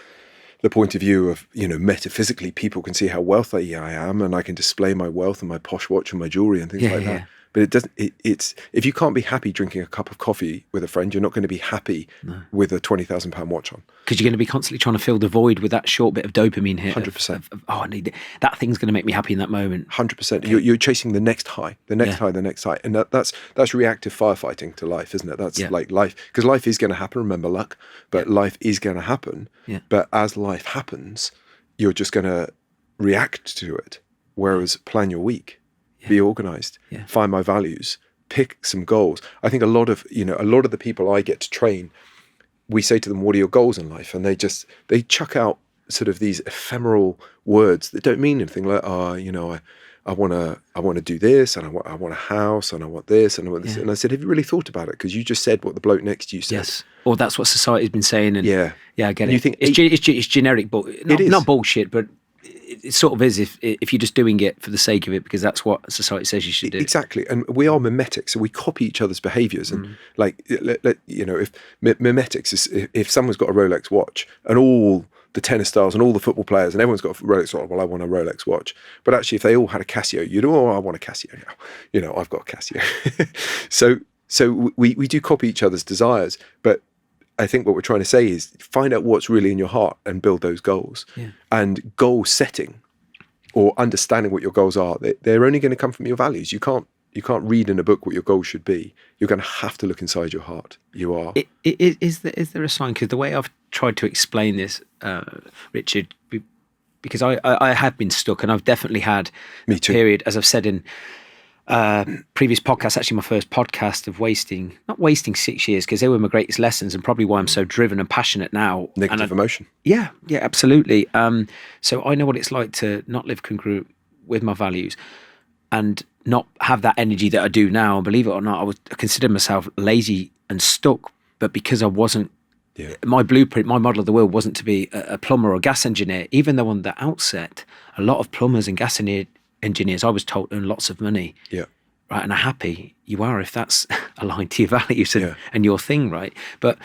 the point of view of, metaphysically, people can see how wealthy I am and I can display my wealth and my posh watch and my jewelry and things like that. But it doesn't, it's, if you can't be happy drinking a cup of coffee with a friend, you're not going to be happy with a £20,000 watch on. Because you're going to be constantly trying to fill the void with that short bit of dopamine hit. 100%. I need it. That thing's going to make me happy in that moment. 100%. Okay. You're chasing the next high, the next high. And that's reactive firefighting to life, isn't it? That's like life. Because life is going to happen, remember luck, but life is going to happen. Yeah. But as life happens, you're just going to react to it. Whereas plan your week. Be organized, find my values, pick some goals. I think a lot of the people I get to train, we say to them, what are your goals in life? And they chuck out sort of these ephemeral words that don't mean anything, like, I want to do this, and I want a house, and I want this, and I want this. And I said, have you really thought about it? Because you just said what the bloke next to you said. Yes. Or that's what society's been saying. And I get and it. You think it's generic, but not bullshit, but it sort of is if you're just doing it for the sake of it because that's what society says you should do. Exactly. And we are mimetic, so we copy each other's behaviors. And if mimetics is if someone's got a Rolex watch and all the tennis stars and all the football players and everyone's got a Rolex watch, well, I want a Rolex watch. But actually, if they all had a Casio, you'd, I want a Casio now. I've got a Casio. So we do copy each other's desires, but I think what we're trying to say is find out what's really in your heart and build those goals. Yeah. And goal setting or understanding what your goals are, they're only going to come from your values. You can't read in a book what your goals should be. You're going to have to look inside your heart. You are. Is there a sign? Because the way I've tried to explain this, Richard, because I have been stuck and I've definitely had a period, as I've said in previous podcasts, actually my first podcast, of not wasting 6 years, because they were my greatest lessons and probably why I'm so driven and passionate now. Negative emotion. Yeah, absolutely. So I know what it's like to not live congruent with my values and not have that energy that I do now. And believe it or not, I consider myself lazy and stuck, but because I wasn't, my blueprint, my model of the world wasn't to be a plumber or gas engineer, even though on the outset, a lot of plumbers and gas engineers. I was told earn lots of money. Yeah. Right. And how happy you are if that's aligned to your values and, Yeah. and your thing, right? But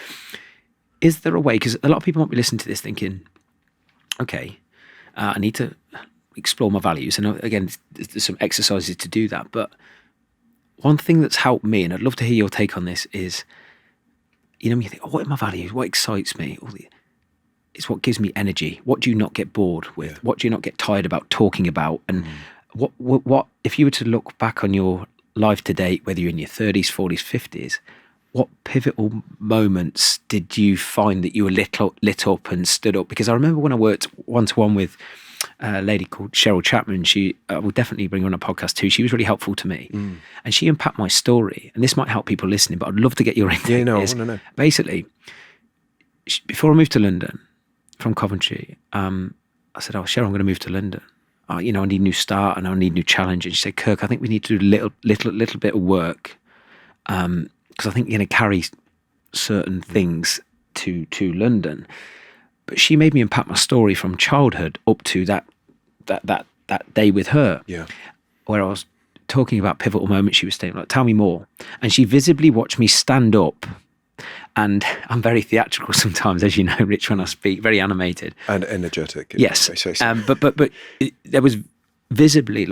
is there a way, because a lot of people might be listening to this thinking, okay, I need to explore my values. And again, there's some exercises to do that. But one thing that's helped me, and I'd love to hear your take on this, is, you think, oh, what are my values? What excites me? It's what gives me energy. What do you not get bored with? Yeah. What do you not get tired about talking about? And what if you were to look back on your life to date, whether you're in your 30s, 40s, 50s, what pivotal moments did you find that you were lit up and stood up? Because I remember when I worked one-to-one with a lady called Cheryl Chapman, I will definitely bring her on a podcast too. She was really helpful to me. And she unpacked my story. And this might help people listening, but I'd love to get your insight. Yeah, no, I want to know. Basically, before I moved to London from Coventry, I said, oh, Cheryl, I'm going to move to London. I need a new start and I need a new challenge. And she said, Kirk, I think we need to do a little bit of work, because I think you're going to carry certain things to London. But she made me unpack my story from childhood up to that day with her, where I was talking about pivotal moments. She was saying, like, tell me more. And she visibly watched me stand up. And I'm very theatrical sometimes, as you know, Rich, when I speak, very animated. And energetic. Yes. But there was visibly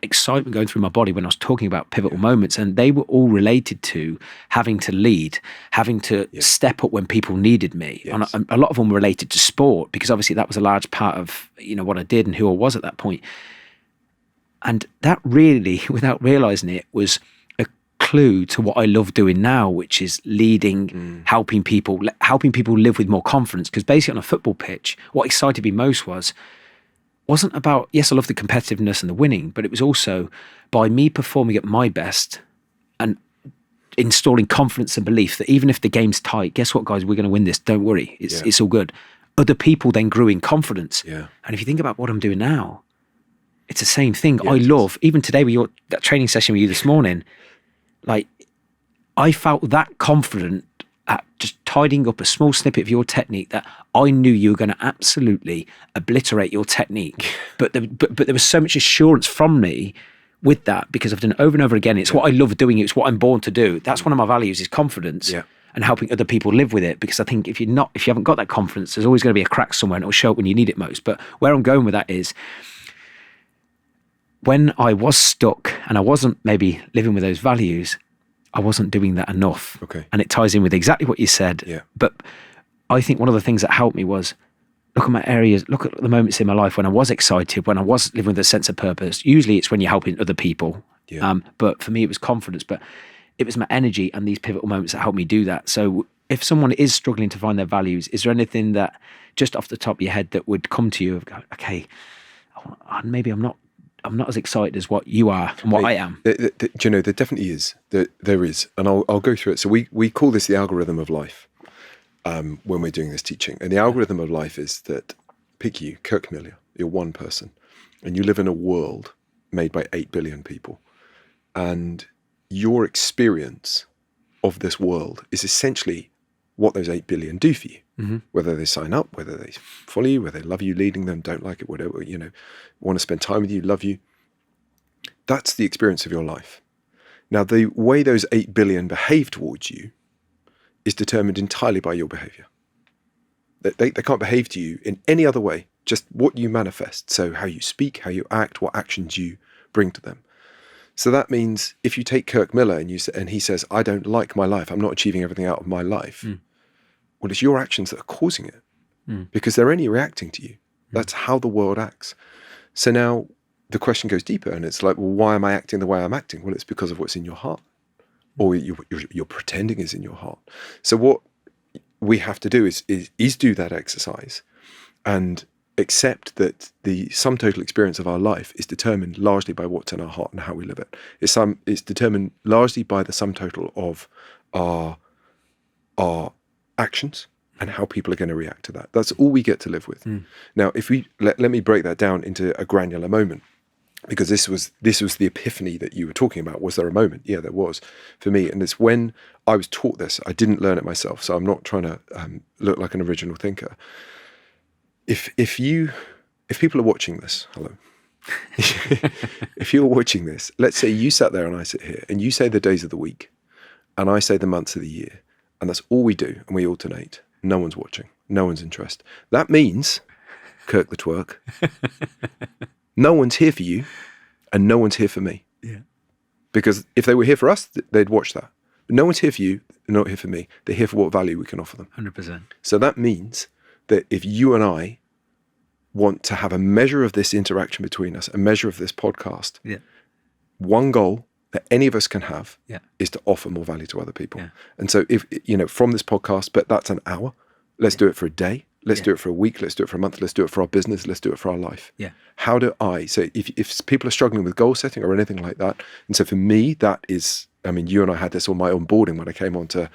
excitement going through my body when I was talking about pivotal moments. And they were all related to having to lead, having to step up when people needed me. Yes. And a lot of them were related to sport, because obviously that was a large part of, what I did and who I was at that point. And that really, without realizing it, was clue to what I love doing now, which is leading, helping people live with more confidence. Because basically on a football pitch, what excited me most wasn't about, yes, I love the competitiveness and the winning, but it was also by me performing at my best and installing confidence and belief that even if the game's tight, guess what, guys, we're going to win this. Don't worry. It's all good. Other people then grew in confidence. Yeah. And if you think about what I'm doing now, it's the same thing. I love, even today with that training session with you this morning, I felt that confident at just tidying up a small snippet of your technique that I knew you were going to absolutely obliterate your technique. But there was so much assurance from me with that, because I've done it over and over again. It's what I love doing. It's what I'm born to do. That's one of my values, is confidence and helping other people live with it. Because I think if you haven't got that confidence, there's always going to be a crack somewhere and it'll show up when you need it most. But where I'm going with that is, when I was stuck and I wasn't maybe living with those values, I wasn't doing that enough. Okay. And it ties in with exactly what you said. Yeah. But I think one of the things that helped me was look at my areas, look at the moments in my life when I was excited, when I was living with a sense of purpose. Usually it's when you're helping other people. Yeah. But for me, it was confidence. But it was my energy and these pivotal moments that helped me do that. So if someone is struggling to find their values, is there anything that just off the top of your head that would come to you of go, okay, maybe I'm not as excited as what you are and what I am? There definitely is. There is. And I'll go through it. So we call this the algorithm of life when we're doing this teaching. And the algorithm of life is that, pick you, Kirk Miller, you're one person. And you live in a world made by 8 billion people. And your experience of this world is essentially what those 8 billion do for you. Mm-hmm. Whether they sign up, whether they follow you, whether they love you leading them, don't like it, whatever, want to spend time with you, love you. That's the experience of your life. Now, the way those 8 billion behave towards you is determined entirely by your behavior. They can't behave to you in any other way, just what you manifest. So how you speak, how you act, what actions you bring to them. So that means if you take Kirk Miller and he says, I don't like my life, I'm not achieving everything out of my life. Well, it's your actions that are causing it because they're only reacting to you. That's how the world acts. So now the question goes deeper and it's like, well, why am I acting the way I'm acting? Well, it's because of what's in your heart, or you're pretending is in your heart. So what we have to do is do that exercise and accept that the sum total experience of our life is determined largely by what's in our heart and how we live it. It's determined largely by the sum total of our actions and how people are going to react to that. That's all we get to live with. Now, if we let me break that down into a granular moment, because this was the epiphany that you were talking about. Was there a moment? Yeah, there was for me, and it's when I was taught this. I didn't learn it myself, so I'm not trying to look like an original thinker. If you if people are watching this, hello. If you're watching this, let's say you sat there and I sit here, and you say the days of the week, and I say the months of the year, and that's all we do, and we alternate. No one's watching. No one's interested. That means, Kirk the Twerk, no one's here for you, and no one's here for me. Yeah. Because if they were here for us, they'd watch that. But no one's here for you, they're not here for me. They're here for what value we can offer them. 100%. So that means that if you and I want to have a measure of this interaction between us, a measure of this podcast, one goal that any of us can have is to offer more value to other people. Yeah. And so if, from this podcast, but that's an hour, let's do it for a day. Let's do it for a week. Let's do it for a month. Let's do it for our business. Let's do it for our life. Yeah. How do I, so if people are struggling with goal setting or anything like that, and so for me, that is, you and I had this on my onboarding when I came on to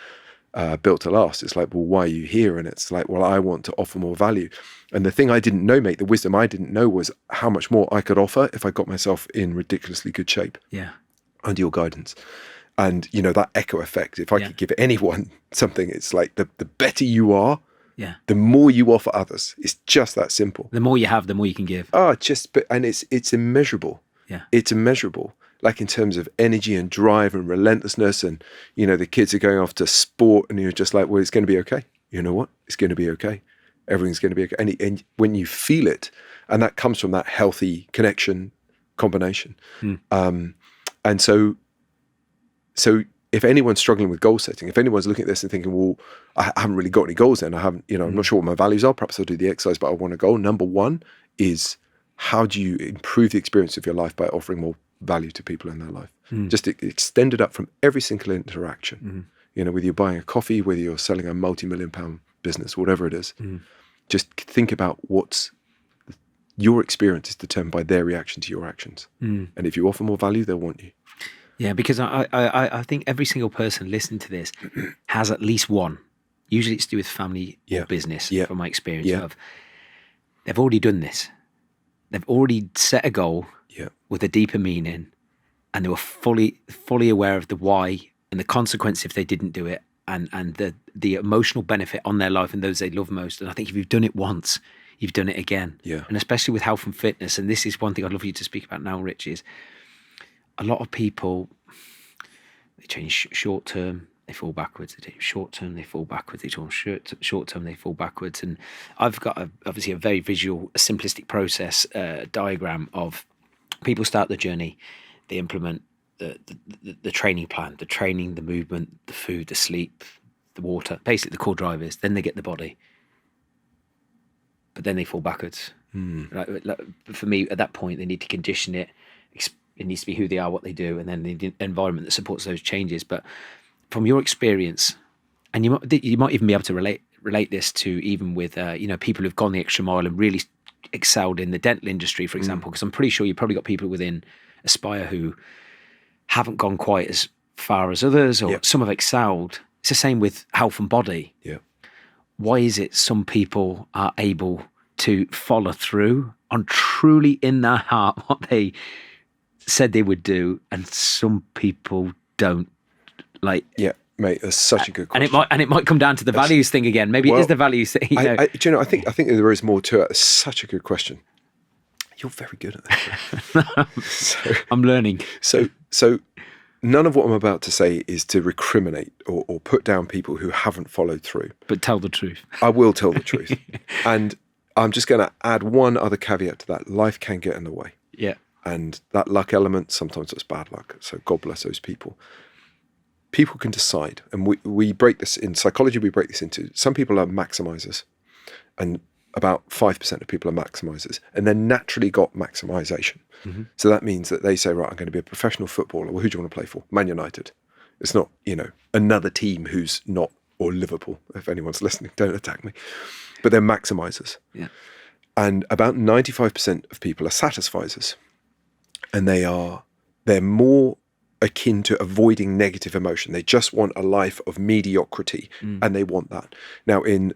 Built to Last. It's like, well, why are you here? And it's like, well, I want to offer more value. And the thing I didn't know, mate, the wisdom I didn't know was how much more I could offer if I got myself in ridiculously good shape. Yeah. Under your guidance. And, that echo effect, if I could give anyone something, it's like the better you are, the more you offer others. It's just that simple. The more you have, the more you can give. And it's immeasurable. Yeah. It's immeasurable. Like in terms of energy and drive and relentlessness, and, the kids are going off to sport, and you're just like, well, it's going to be okay. You know what? It's going to be okay. Everything's going to be okay. And when you feel it, and that comes from that healthy connection combination. And so if anyone's struggling with goal setting, if anyone's looking at this and thinking, well, I haven't really got any goals then, I haven't, I'm not sure what my values are, perhaps I'll do the exercise, but I want a goal. Number one is, how do you improve the experience of your life by offering more value to people in their life? Just extend it up from every single interaction. Whether you're buying a coffee, whether you're selling a multi-million-pound business, whatever it is, just think about what's your experience is determined by their reaction to your actions. And if you offer more value, they'll want you. Yeah, because I think every single person listening to this has at least one. Usually it's to do with family or business, from my experience of, they've already done this. They've already set a goal with a deeper meaning, and they were fully aware of the why and the consequence if they didn't do it, and the emotional benefit on their life and those they love most. And I think if you've done it once, you've done it again. Yeah. And especially with health and fitness, and this is one thing I'd love you to speak about now, Rich, is a lot of people, they change short term, they fall backwards. They do short term, they fall backwards. They do short term, they fall backwards. And I've got obviously a very visual, simplistic process diagram of people start the journey, they implement the training plan, the training, the movement, the food, the sleep, the water, basically the core drivers. Then they get the body, but then they fall backwards. Like, for me, at that point, they need to condition it. It needs to be who they are, what they do, and then the environment that supports those changes. But from your experience, and you might even be able to relate this to even with people who've gone the extra mile and really excelled in the dental industry, for example, because I'm pretty sure you've probably got people within Aspire who haven't gone quite as far as others, or some have excelled. It's the same with health and body. Yeah. Why is it some people are able to follow through on truly in their heart what they said they would do, and some people don't? Like, yeah, mate, that's such a good question. And it might come down to the values thing again. Maybe it is the values thing. I think there is more to it. It's such a good question. You're very good at this. I'm learning. So none of what I'm about to say is to recriminate or put down people who haven't followed through. But tell the truth. I will tell the truth. And I'm just going to add one other caveat to that. Life can get in the way. Yeah. And that luck element, sometimes it's bad luck. So God bless those people. People can decide. And we break this in psychology, we break this into, some people are maximizers. And about 5% of people are maximizers. And they're naturally got maximization. Mm-hmm. So that means that they say, right, I'm going to be a professional footballer. Well, who do you want to play for? Man United. It's not, another team who's not, or Liverpool. If anyone's listening, don't attack me. But they're maximizers. Yeah. And about 95% of people are satisficers. And they're more akin to avoiding negative emotion. They just want a life of mediocrity, and they want that. Now, and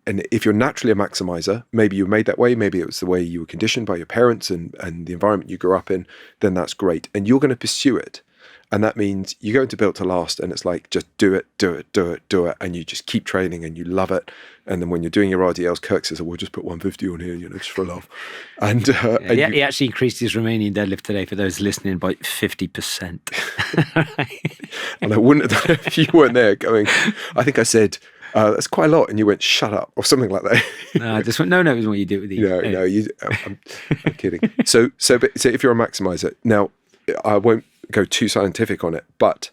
if you're naturally a maximizer, maybe you were made that way, maybe it was the way you were conditioned by your parents and the environment you grew up in, then that's great. And you're going to pursue it. And that means you go into Built to Last and it's like, just do it. And you just keep training and you love it. And then when you're doing your RDLs, Kirk says, we'll just put 150 on here, just for love. And, he actually increased his Romanian deadlift today for those listening by 50%. And I wouldn't have done it if you weren't there going, I think I said, that's quite a lot. And you went, shut up, or something like that. No, I just went, no, it was what you do with you. No, I'm kidding. So if you're a maximizer, now I won't go too scientific on it, but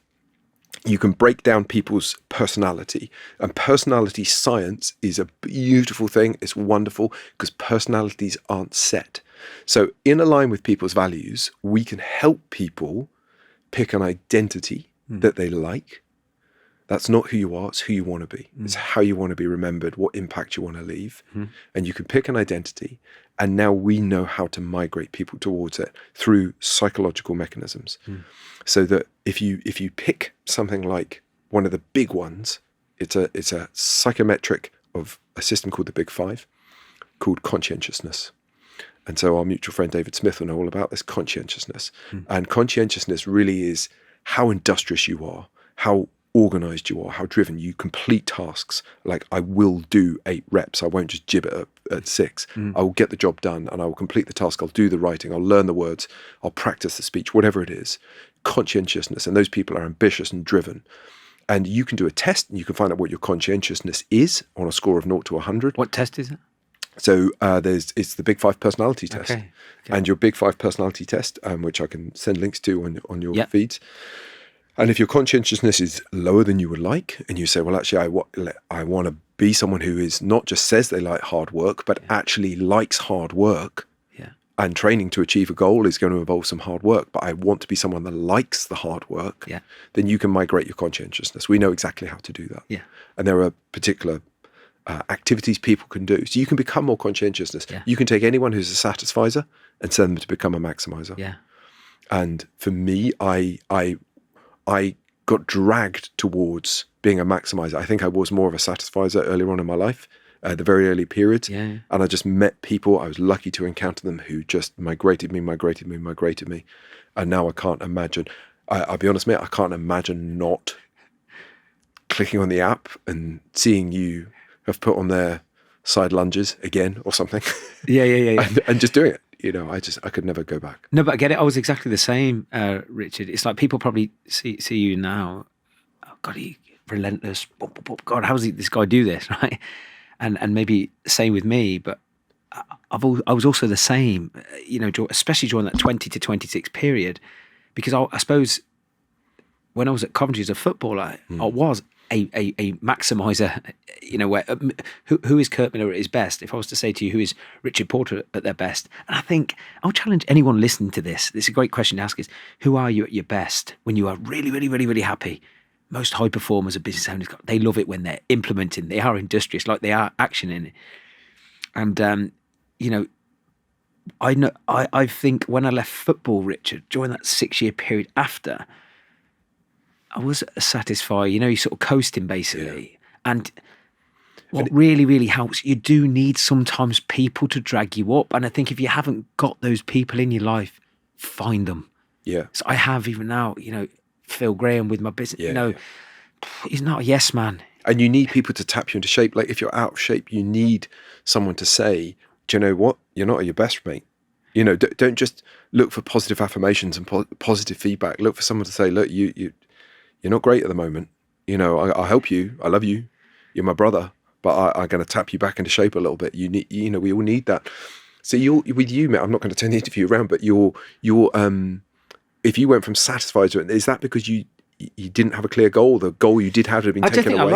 you can break down people's personality, and personality science is a beautiful thing. It's wonderful because personalities aren't set. So in line with people's values, we can help people pick an identity that they like. That's not who you are, it's who you want to be. It's how you want to be remembered, what impact you want to leave. And you can pick an identity, and now we know how to migrate people towards it through psychological mechanisms. So that if you pick something like one of the big ones, it's a psychometric of a system called the Big Five, called conscientiousness. And so our mutual friend David Smith will know all about this conscientiousness. And conscientiousness really is how industrious you are, how organized you are, how driven you complete tasks. Like, I will do 8 reps. I won't just jib it at 6. I will get the job done and I will complete the task. I'll do the writing. I'll learn the words. I'll practice the speech, whatever it is. Conscientiousness. And those people are ambitious and driven. And you can do a test and you can find out what your conscientiousness is on a score of 0 to 100. What test is it? So it's the Big Five personality test. Okay. And your Big Five personality test, which I can send links to on your feeds. And if your conscientiousness is lower than you would like, and you say, well, actually, I want to be someone who is not just says they like hard work, but actually likes hard work, and training to achieve a goal is going to involve some hard work, but I want to be someone that likes the hard work, then you can migrate your conscientiousness. We know exactly how to do that. And there are particular activities people can do. So you can become more conscientious. You can take anyone who's a satisficer and send them to become a maximizer. And for me, I got dragged towards being a maximizer. I think I was more of a satisficer earlier on in my life, the very early periods. And I just met people. I was lucky to encounter them who just migrated me. And now I can't imagine, I'll be honest, mate, I can't imagine not clicking on the app and seeing you have put on their side lunges again or something. And just doing it. I could never go back. No, but I get it. I was exactly the same, Richard. It's like people probably see you now. Oh God, he relentless. God, how does this guy do this, right? And maybe same with me. But I was also the same, especially during that 20 to 26 period, because I suppose when I was at Coventry as a footballer, I was a maximizer, where who is Kirk Miller at his best? If I was to say to you, who is Richard Porter at their best? And I think I'll challenge anyone listening to this. This is a great question to ask: is who are you at your best when you are really, really, really, really happy? Most high performers of business owners, they love it when they're implementing. They are industrious, like they are actioning it. And I think when I left football, Richard, during that 6-year period after, I was a satisfier, you sort of coasting basically. And what really, really helps, you do need sometimes people to drag you up. And I think if you haven't got those people in your life, find them. So I have even now, Phil Graham with my business, he's not a yes man. And you need people to tap you into shape. Like if you're out of shape, you need someone to say, do you know what? You're not at your best, mate. Don't just look for positive affirmations and positive feedback. Look for someone to say, look, you're not great at the moment. I'll help you. I love you. You're my brother, but I'm going to tap you back into shape a little bit. You need, we all need that. So with you, mate, I'm not going to turn the interview around, but if you went from satisfied to it, is that because you didn't have a clear goal? The goal you did have had been taken away?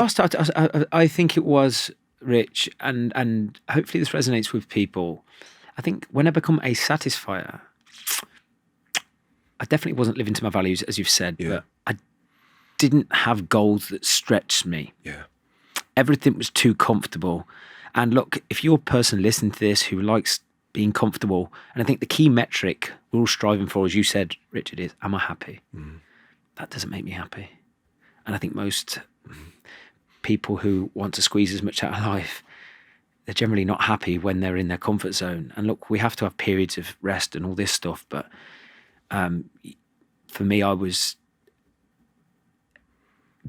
I think it was, Rich, and hopefully this resonates with people. I think when I become a satisfier, I definitely wasn't living to my values, as you've said, but I didn't have goals that stretched me. Everything was too comfortable. And look, if you're a person listening to this who likes being comfortable, and I think the key metric we're all striving for, as you said, Richard, is, am I happy? That doesn't make me happy. And I think most people who want to squeeze as much out of life, they're generally not happy when they're in their comfort zone. And look, we have to have periods of rest and all this stuff, but for me, I was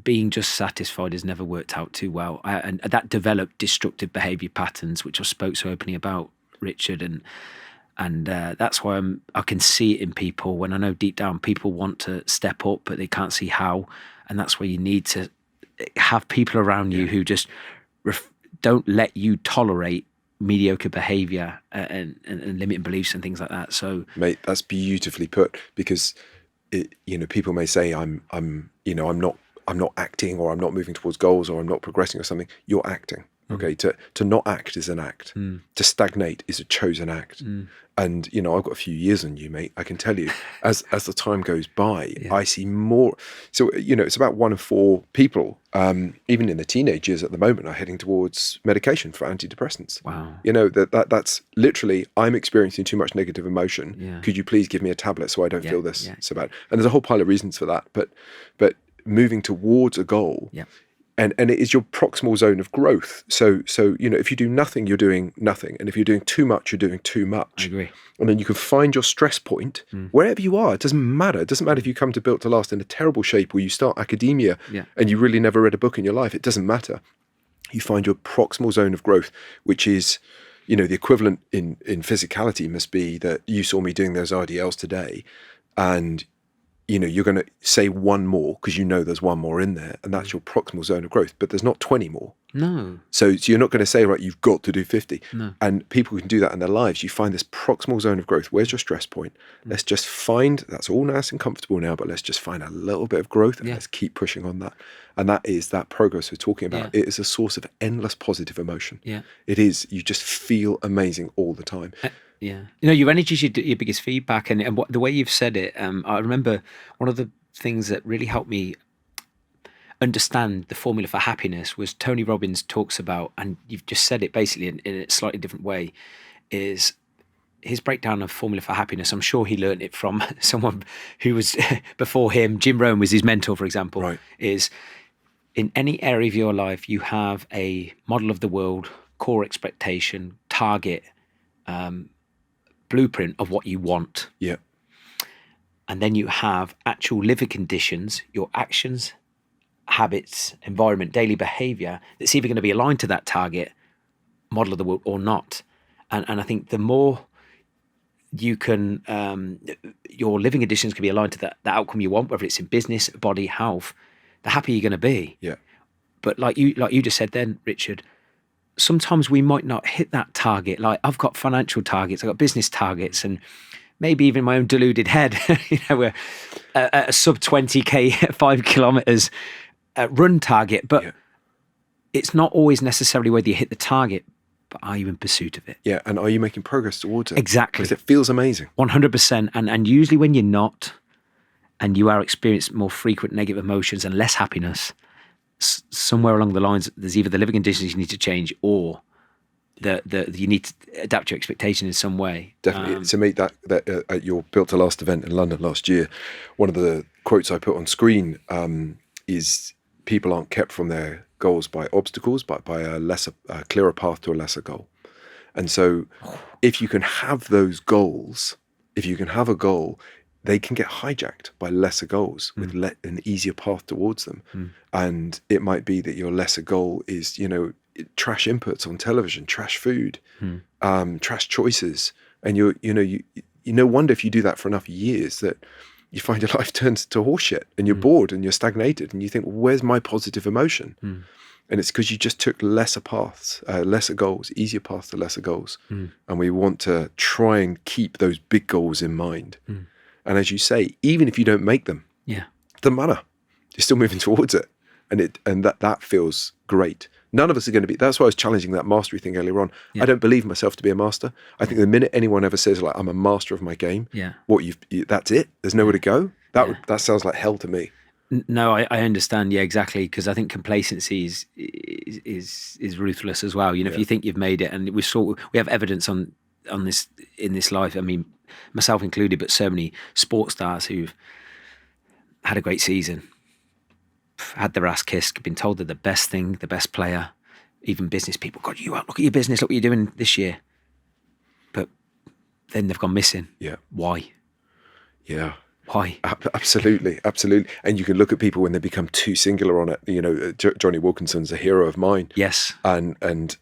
being just satisfied has never worked out too well. And that developed destructive behavior patterns, which I spoke so openly about, Richard. And that's why I can see it in people when I know deep down people want to step up, but they can't see how. And that's where you need to have people around you who just don't let you tolerate mediocre behavior and limiting beliefs and things like that. So, mate, that's beautifully put, because people may say I'm not acting, or I'm not moving towards goals, or I'm not progressing or something. You're acting. Okay, to not act is an act. To stagnate is a chosen act. And I've got a few years on you, mate. I can tell you, as the time goes by, I see more. So it's about 1 in 4 people, even in the teenagers at the moment, are heading towards medication for antidepressants. Wow. That's literally, I'm experiencing too much negative emotion. Yeah. Could you please give me a tablet so I don't feel this so bad? And there's a whole pile of reasons for that. But moving towards a goal. Yeah. And it is your proximal zone of growth. So if you do nothing, you're doing nothing. And if you're doing too much, you're doing too much. I agree. And then you can find your stress point wherever you are. It doesn't matter. It doesn't matter if you come to Built to Last in a terrible shape, or you start academia and you really never read a book in your life. It doesn't matter. You find your proximal zone of growth, which is, the equivalent in physicality must be that you saw me doing those RDLs today, and you're going to say one more because there's one more in there, and that's your proximal zone of growth. But there's not 20 more. No. So you're not going to say, right, you've got to do 50. No. And people can do that in their lives. You find this proximal zone of growth. Where's your stress point? Let's just find, that's all nice and comfortable now, but let's just find a little bit of growth, and let's keep pushing on that. And that is that progress we're talking about. It is a source of endless positive emotion. Yeah. It is. You just feel amazing all the time. Yeah. Your energy is your biggest feedback. And the way you've said it, I remember one of the things that really helped me understand the formula for happiness was Tony Robbins talks about, and you've just said it basically in a slightly different way, is his breakdown of formula for happiness. I'm sure he learned it from someone who was before him. Jim Rohn was his mentor, for example. Right. Is in any area of your life, you have a model of the world, core expectation, target, blueprint of what you want. Yeah. And then you have actual living conditions, your actions, habits, environment, daily behavior that's either going to be aligned to that target, model of the world, or not. And I think the more you can, your living conditions can be aligned to the outcome you want, whether it's in business, body, health, the happier you're going to be. Yeah. But like you just said then, Richard, sometimes we might not hit that target. Like I've got financial targets, I've got business targets, and maybe even my own deluded head, where a sub 20k 5 kilometers run target, but it's not always necessarily whether you hit the target, but are you in pursuit of it? Yeah, and are you making progress towards it? Exactly. Because it feels amazing. 100%. And usually when you're not, and you are experiencing more frequent negative emotions and less happiness, somewhere along the lines, there's either the living conditions you need to change, or you need to adapt your expectation in some way. Definitely. To meet that at your Built to Last event in London last year, one of the quotes I put on screen is, people aren't kept from their goals by obstacles, but by a clearer path to a lesser goal. And so if you can have those goals, if you can have a goal, they can get hijacked by lesser goals with an easier path towards them. And it might be that your lesser goal is, trash inputs on television, trash food, trash choices. And you no wonder if you do that for enough years that you find your life turns to horseshit, and you're bored and you're stagnated, and you think, well, where's my positive emotion? And it's because you just took lesser paths, lesser goals, easier paths to lesser goals. And we want to try and keep those big goals in mind. And as you say, even if you don't make them, it doesn't matter. You're still moving towards it. And that feels great. None of us are going to be, that's why I was challenging that mastery thing earlier on. I don't believe myself to be a master. I think the minute anyone ever says, like, I'm a master of my game, that's it. There's nowhere to go. That sounds like hell to me. No, I understand. Yeah, exactly. Because I think complacency is ruthless as well. If you think you've made it, and we have evidence on this in this life. I mean, myself included, but so many sports stars who've had a great season, had their ass kissed, been told they're the best thing, the best player. Even business people, God, look at your business, look what you're doing this year. But then they've gone missing. Yeah. Why? Yeah. Why? Absolutely. And you can look at people when they become too singular on it. Johnny Wilkinson's a hero of mine. Yes. And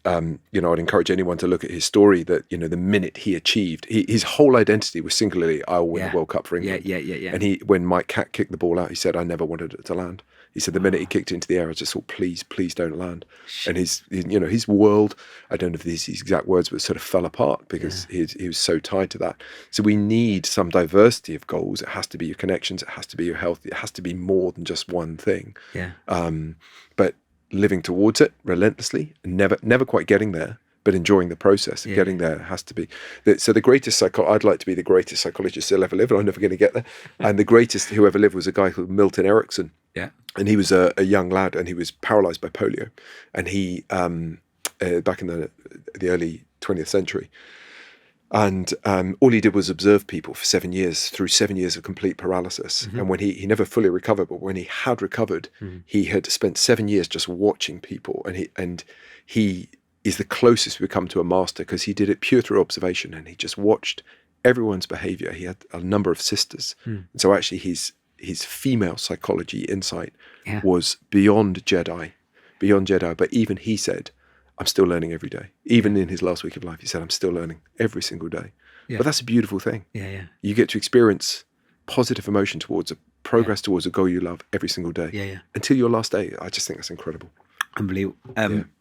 I'd encourage anyone to look at his story that, the minute he achieved, his whole identity was singularly, I'll win the World Cup for England. Yeah. And when Mike Catt kicked the ball out, he said, I never wanted it to land. He said, the minute he kicked it into the air, I just thought, please don't land. And his world, I don't know if these exact words, but sort of fell apart because he was so tied to that. So we need some diversity of goals. It has to be your connections. It has to be your health. It has to be more than just one thing. Yeah. But living towards it relentlessly, never quite getting there, but enjoying the process of getting there has to be. So I'd like to be the greatest psychologist who'll ever live, and I'm never going to get there. And the greatest who ever lived was a guy called Milton Erickson. Yeah. And he was a young lad, and he was paralyzed by polio. And he, back in the early 20th century, and all he did was observe people for 7 years, through 7 years of complete paralysis. And when he never fully recovered, but when he had recovered, he had spent 7 years just watching people. And he is the closest we come to a master, because he did it pure through observation, and he just watched everyone's behavior. He had a number of sisters. And so actually his female psychology insight was beyond Jedi. But even he said, I'm still learning every day. Even in his last week of life, he said, I'm still learning every single day. Yeah. But that's a beautiful thing. Yeah. You get to experience positive emotion towards progress towards a goal you love every single day. Yeah. Until your last day. I just think that's incredible. Unbelievable.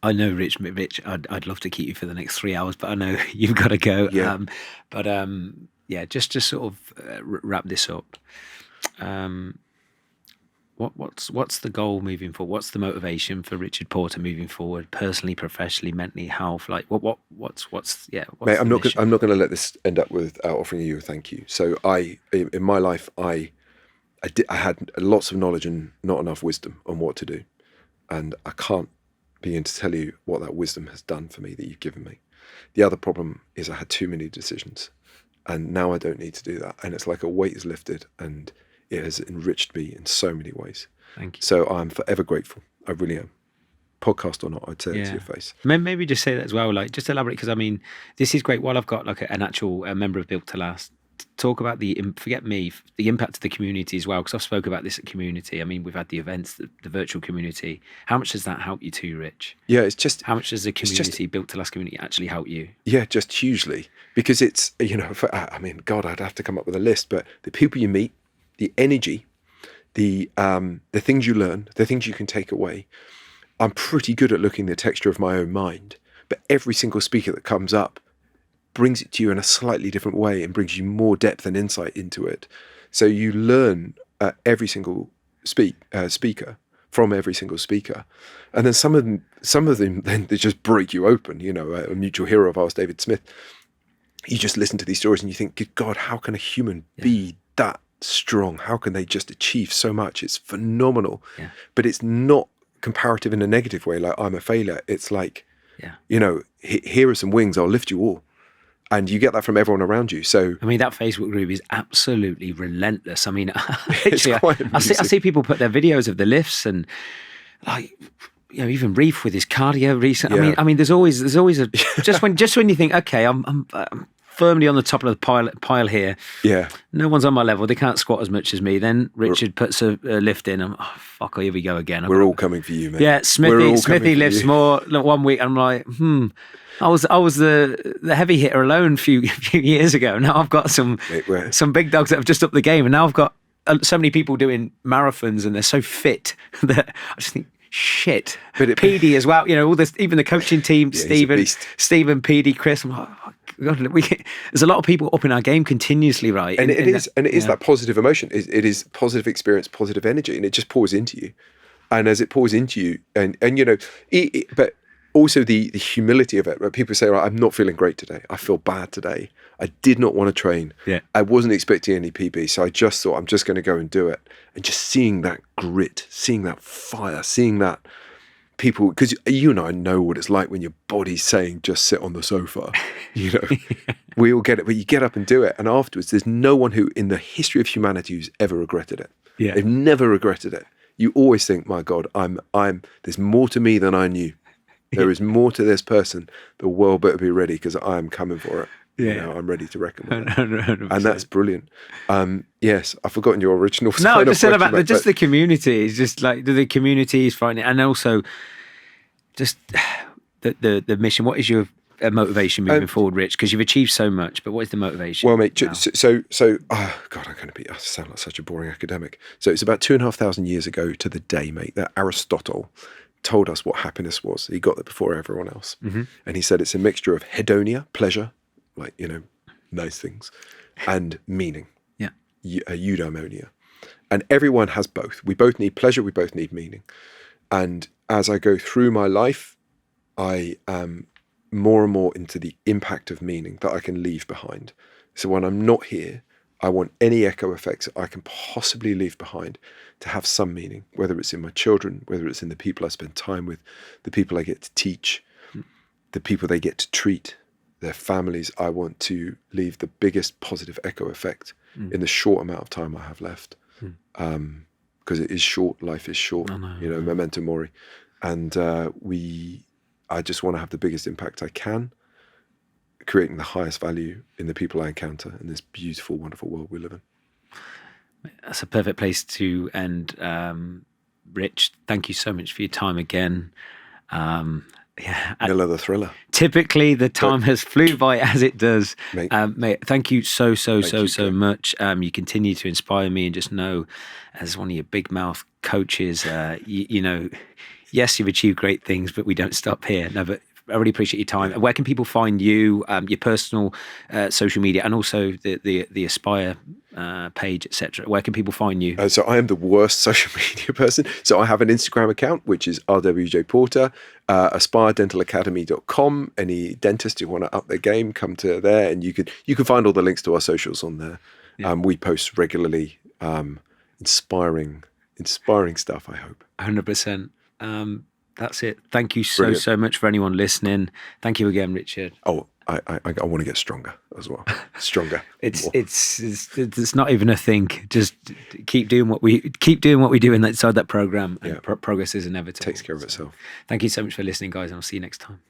I know, Rich, I'd love to keep you for the next 3 hours, but I know you've got to go. Yeah. Just to sort of wrap this up. What's the goal moving forward? What's the motivation for Richard Porter moving forward, personally, professionally, mentally, health? Like what's Mate, I'm not going to let this end up without offering you a thank you. So in my life, I had lots of knowledge and not enough wisdom on what to do, and I can't begin to tell you what that wisdom has done for me that you've given me. The other problem is I had too many decisions, and now I don't need to do that. And it's like a weight is lifted, and it has enriched me in so many ways. Thank you. So I'm forever grateful. I really am. Podcast or not, I'd say it to your face. Maybe just say that as well. Like, just elaborate, because I mean, this is great. While I've got like an actual member of Built to Last, talk about the impact of the community as well. Because I've spoke about this at community. I mean, we've had the events, the virtual community. How much does that help you too, Rich? Yeah, it's just how much does the community, Built to Last community, actually help you? Yeah, just hugely, because it's God, I'd have to come up with a list, but the people you meet, the energy, the things you learn, the things you can take away. I'm pretty good at looking at the texture of my own mind, but every single speaker that comes up brings it to you in a slightly different way and brings you more depth and insight into it. So you learn every single speaker from every single speaker, and then some of them then they just break you open. A mutual hero of ours, David Smith. You just listen to these stories and you think, good God, how can a human be that strong? How can they just achieve so much? It's phenomenal. But it's not comparative in a negative way, like I'm a failure. It's like, here are some wings, I'll lift you all. And you get that from everyone around you. So I mean, that Facebook group is absolutely relentless. I mean, it's quite I see people put their videos of the lifts, and like, even Reef with his cardio recent. I mean, there's always a just when you think, okay, I'm firmly on the top of the pile here. Yeah. No one's on my level. They can't squat as much as me. Then Richard puts a lift in. I'm fuck, here we go again. We're all coming for you, mate. Yeah, Smithy lifts more. Look, 1 week I'm like, I was the heavy hitter alone a few years ago. Now I've got some big dogs that have just upped the game, and now I've got so many people doing marathons, and they're so fit that I just think, shit. But PD as well, all this, even the coaching team, Stephen, PD, Chris. I'm like, oh God, there's a lot of people up in our game continuously, right? And it is that positive emotion. It is positive experience, positive energy, and it just pours into you. And as it pours into you, but also the humility of it, where people say, right, I'm not feeling great today. I feel bad today. I did not want to train. Yeah. I wasn't expecting any PB. So I just thought, I'm just going to go and do it. And just seeing that grit, seeing that fire, seeing that people, because you and I know what it's like when your body's saying, just sit on the sofa. We all get it, but you get up and do it. And afterwards, there's no one who in the history of humanity who's ever regretted it. Yeah. They've never regretted it. You always think, my God, there's more to me than I knew. There is more to this person. The world better be ready, because I am coming for it. I'm ready to reckon with that. 100%. And that's brilliant. Yes, I've forgotten your original. No, I just said about question, just the community. It's just like the community is finding, and also just the mission. What is your motivation moving forward, Rich? Because you've achieved so much, but what is the motivation? Well, mate, God, I sound like such a boring academic. So it's about 2,500 years ago to the day, mate, that Aristotle told us what happiness was. He got it before everyone else. And he said it's a mixture of hedonia, pleasure, like, nice things, and meaning, eudaimonia. And everyone has both. We both need pleasure, we both need meaning. And as I go through my life, I am more and more into the impact of meaning that I can leave behind. So when I'm not here, I want any echo effects I can possibly leave behind to have some meaning, whether it's in my children, whether it's in the people I spend time with, the people I get to teach, the people they get to treat, their families. I want to leave the biggest positive echo effect in the short amount of time I have left. Because it is short, life is short, memento mori. And I just want to have the biggest impact I can, creating the highest value in the people I encounter in this beautiful, wonderful world we live in. That's a perfect place to end. Rich, thank you so much for your time again. Another thriller. Typically, the time has flew by as it does. Mate, thank you so much. You continue to inspire me, and just know, as one of your big mouth coaches, yes, you've achieved great things, but we don't stop here. No, but I really appreciate your time. Where can people find you, your personal social media, and also the Aspire page, etc.? Where can people find you? So I am the worst social media person. So I have an Instagram account, which is RWJ Porter, aspiredentalacademy.com. Any dentist who want to up their game, come to there, and you can find all the links to our socials on there. Yeah. We post regularly, inspiring stuff, I hope. 100%. That's it. Thank you so much for anyone listening. Thank you again, Richard. Oh, I want to get stronger as well. Stronger. It's not even a thing. Just keep doing what we do inside that program, and progress is inevitable. Takes care of itself. Thank you so much for listening, guys, and I'll see you next time.